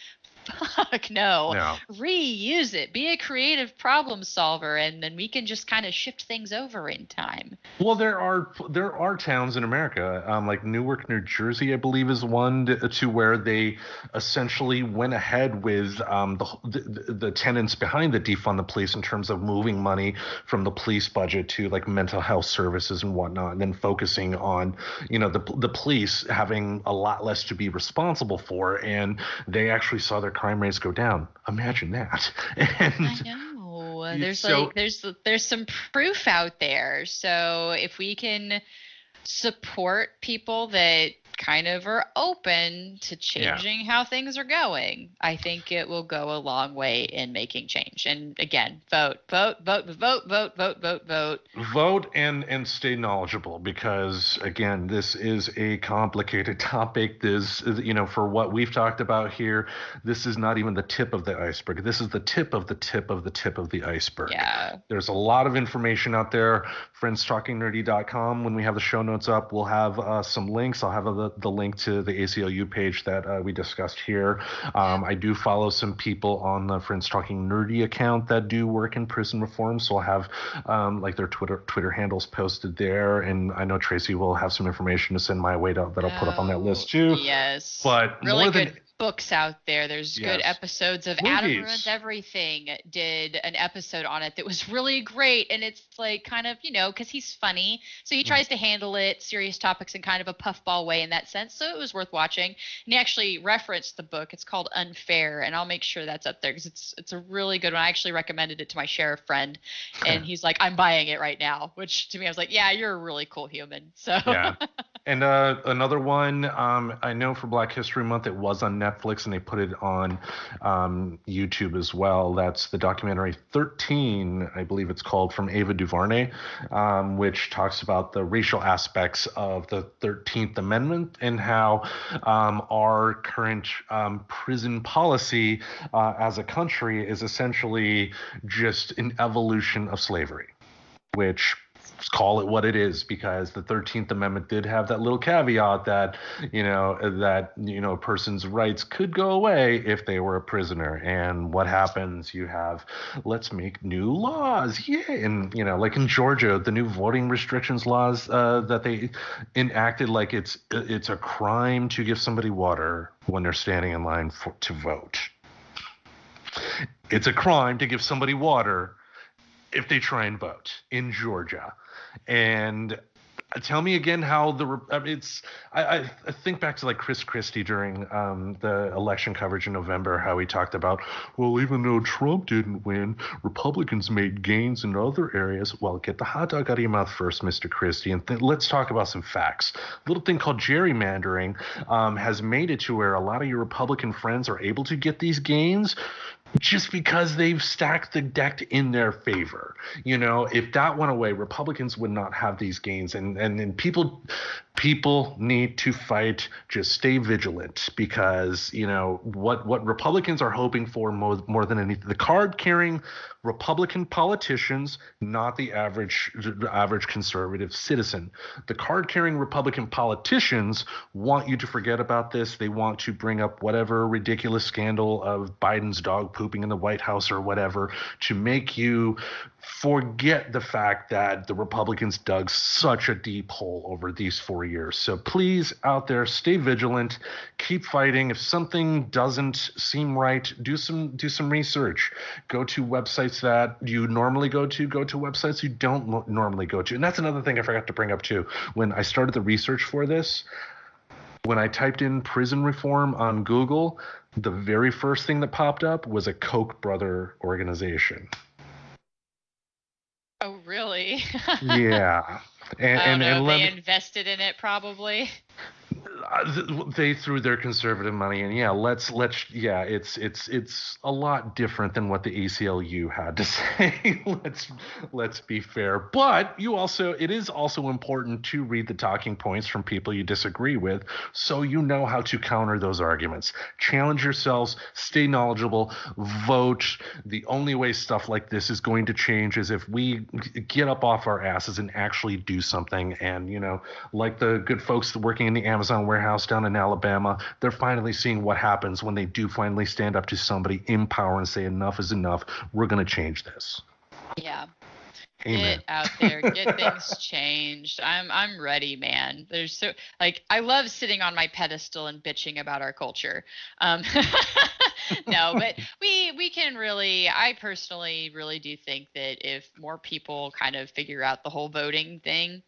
Fuck no. Reuse it. Be a creative problem solver, and then we can just kind of shift things over in time. Well, there are towns in America, like Newark, New Jersey, I believe, is one to where they essentially went ahead with the tenets behind the defund the police in terms of moving money from the police budget to like mental health services and whatnot, and then focusing on the police having a lot less to be responsible for, and they actually saw their crime rates go down. Imagine that. And I know. There's some proof out there. So if we can support people that kind of are open to changing how things are going, I think it will go a long way in making change. And again, vote, vote, vote, vote, vote, vote, vote, vote. Vote and stay knowledgeable, because again, this is a complicated topic. This, for what we've talked about here, this is not even the tip of the iceberg. This is the tip of the tip of the tip of the iceberg. Yeah. There's a lot of information out there. friendstalkingnerdy.com. When we have the show notes up, we'll have some links. I'll have the link to the ACLU page that we discussed here. I do follow some people on the Friends Talking Nerdy account that do work in prison reform, so I'll have like their Twitter handles posted there, and I know Tracy will have some information to send my way that I'll put up on that list too. Yes. But really good books out there. There's good episodes of Movies. Adam Ruins Everything did an episode on it that was really great, and it's like kind of, because he's funny, so he tries to handle it, serious topics, in kind of a puffball way in that sense, so it was worth watching. And he actually referenced the book. It's called Unfair, and I'll make sure that's up there because it's a really good one. I actually recommended it to my sheriff friend, and he's like, I'm buying it right now, which to me, I was like, yeah, you're a really cool human. So yeah. And another one, I know for Black History Month, it was on Netflix, and they put it on YouTube as well. That's the documentary 13, I believe it's called, from Ava DuVernay, which talks about the racial aspects of the 13th Amendment and how our current prison policy as a country is essentially just an evolution of slavery, which, call it what it is, because the 13th Amendment did have that little caveat that a person's rights could go away if they were a prisoner. And what happens? You have, let's make new laws, and like in Georgia, the new voting restrictions laws that they enacted, like it's a crime to give somebody water when they're standing in line to vote. It's a crime to give somebody water if they try and vote in Georgia. And tell me again how I think back to like Chris Christie during the election coverage in November, how he talked about, well, even though Trump didn't win, Republicans made gains in other areas. Well, get the hot dog out of your mouth first, Mr. Christie, and let's talk about some facts. A little thing called gerrymandering has made it to where a lot of your Republican friends are able to get these gains just because they've stacked the deck in their favor. If that went away, Republicans would not have these gains. And people need to fight. Just stay vigilant, because what Republicans are hoping for more than anything, the card-carrying Republican politicians, not the average conservative citizen. The card-carrying Republican politicians want you to forget about this. They want to bring up whatever ridiculous scandal of Biden's dog pooping in the White House or whatever to make you forget the fact that the Republicans dug such a deep hole over these 4 years. So please, out there, stay vigilant, keep fighting. If something doesn't seem right, do some research. Go to websites that you normally go to websites you don't normally go to. And that's another thing I forgot to bring up too. When I started the research for this, when I typed in prison reform on Google, the very first thing that popped up was a Koch brother organization. Oh, really? Yeah. And they invested in it probably. They threw their conservative money in. It's a lot different than what the ACLU had to say. let's be fair. But it is also important to read the talking points from people you disagree with, so you know how to counter those arguments. Challenge yourselves, stay knowledgeable, vote. The only way stuff like this is going to change is if we get up off our asses and actually do something. And like the good folks working in the Amazon warehouse down in Alabama, they're finally seeing what happens when they do finally stand up to somebody in power and say enough is enough. We're going to change this. Yeah. Amen. Get out there, get things changed. I'm ready, man. I love sitting on my pedestal and bitching about our culture. No, but we can really, I personally really do think that if more people kind of figure out the whole voting thing,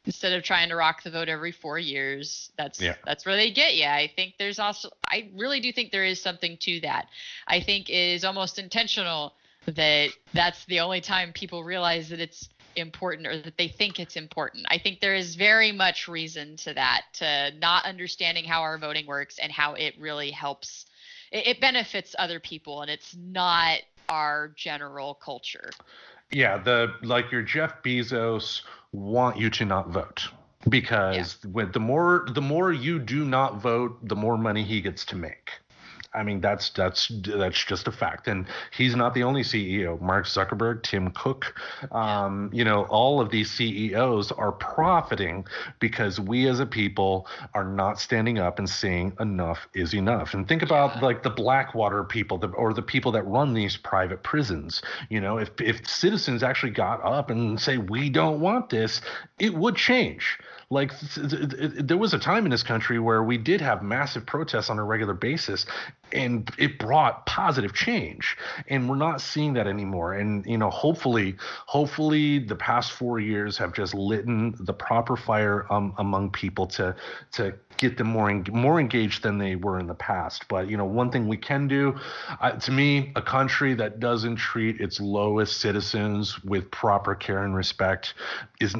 instead of trying to rock the vote every 4 years, that's where they get you. I really do think there is something to that. I think it is almost intentional that's the only time people realize that it's important or that they think it's important. I think there is very much reason to that, to not understanding how our voting works and how it really helps. It benefits other people, and it's not our general culture. Yeah, like your Jeff Bezos want you to not vote because the more you do not vote, the more money he gets to make. I mean, that's just a fact. And he's not the only CEO. Mark Zuckerberg, Tim Cook, all of these CEOs are profiting because we as a people are not standing up and saying enough is enough. And think about like the Blackwater people or the people that run these private prisons. If citizens actually got up and say, we don't want this, it would change. Like there was a time in this country where we did have massive protests on a regular basis, and it brought positive change, and we're not seeing that anymore. And hopefully the past 4 years have just lit the proper fire among people to get them more engaged than they were in the past. But one thing we can do, to me, a country that doesn't treat its lowest citizens with proper care and respect is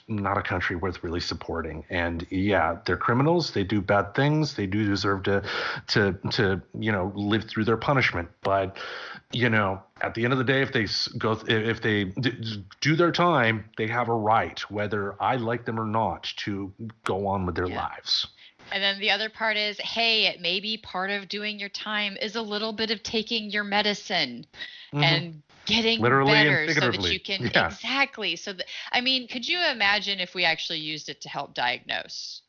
not a country worth really supporting. And yeah, they're criminals, they do bad things, they do deserve to live through their punishment. But at the end of the day, if they do their time, they have a right, whether I like them or not, to go on with their lives. And then the other part is, hey, maybe part of doing your time is a little bit of taking your medicine and getting literally better and so that you can exactly. So could you imagine if we actually used it to help diagnose?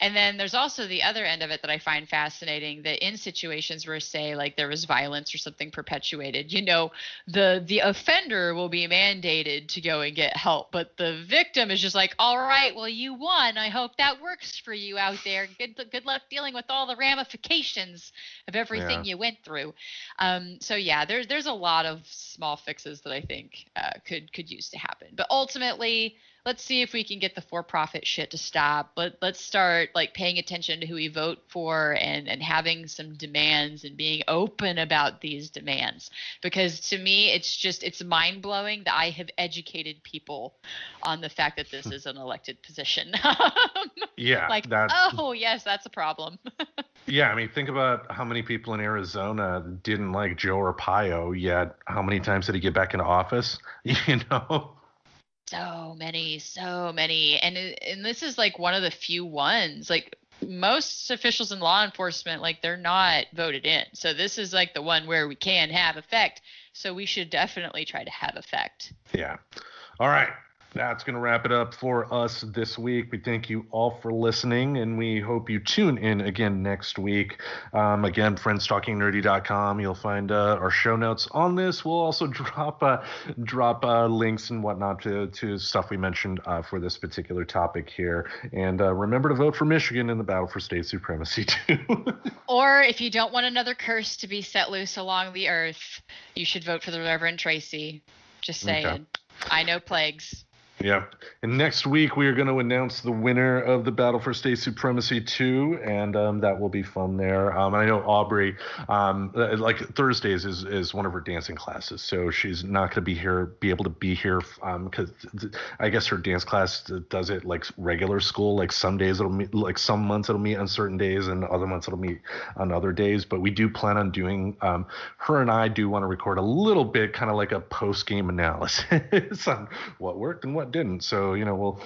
And then there's also the other end of it that I find fascinating, that in situations where, say, like there was violence or something perpetuated, the offender will be mandated to go and get help. But the victim is just like, all right, well, you won. I hope that works for you out there. Good luck dealing with all the ramifications of everything you went through. There's a lot of small fixes that I think could use to happen. But ultimately, let's see if we can get the for-profit shit to stop. Let's start like paying attention to who we vote for and having some demands and being open about these demands. Because to me, it's mind-blowing that I have educated people on the fact that this is an elected position. Oh, yes, that's a problem. Yeah, think about how many people in Arizona didn't like Joe Arpaio, yet how many times did he get back into office? So many. And this is like one of the few ones. Like most officials in law enforcement, like they're not voted in. So this is like the one where we can have effect. So we should definitely try to have effect. Yeah. All right. That's going to wrap it up for us this week. We thank you all for listening, and we hope you tune in again next week. Again, friendstalkingnerdy.com. You'll find our show notes on this. We'll also drop links and whatnot to stuff we mentioned for this particular topic here. And remember to vote for Michigan in the battle for state supremacy, too. Or if you don't want another curse to be set loose along the earth, you should vote for the Reverend Tracy. Just saying. Okay. I know plagues. Yeah. And next week, we are going to announce the winner of the Battle for State Supremacy 2, and that will be fun there. I know Aubrey, like Thursdays is one of her dancing classes, so she's not going to be able to be here because I guess her dance class does it like regular school. Like some days it'll meet, like some months it'll meet on certain days, and other months it'll meet on other days. But we do plan on doing, her and I do want to record a little bit, kind of like a post-game analysis on what worked and what didn't. So we'll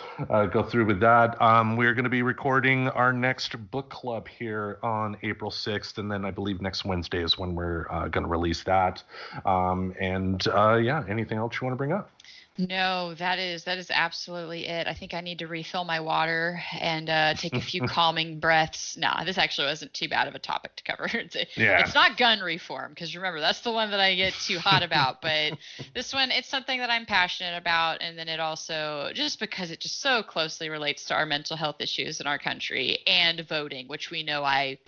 go through with that. We're going to be recording our next book club here on April 6th, and then I believe next Wednesday is when we're going to release that. Anything else you want to bring up? No, that is absolutely it. I think I need to refill my water and take a few calming breaths. No, this actually wasn't too bad of a topic to cover. It's not gun reform, because remember, that's the one that I get too hot about. But this one, it's something that I'm passionate about. And then it also, just because it just so closely relates to our mental health issues in our country and voting, which we know I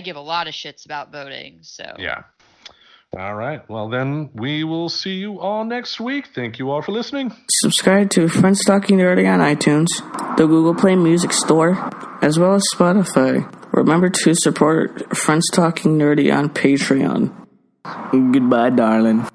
give a lot of shits about voting. So yeah. All right. Well, then we will see you all next week. Thank you all for listening. Subscribe to Friends Talking Nerdy on iTunes, the Google Play Music Store, as well as Spotify. Remember to support Friends Talking Nerdy on Patreon. Goodbye, darling.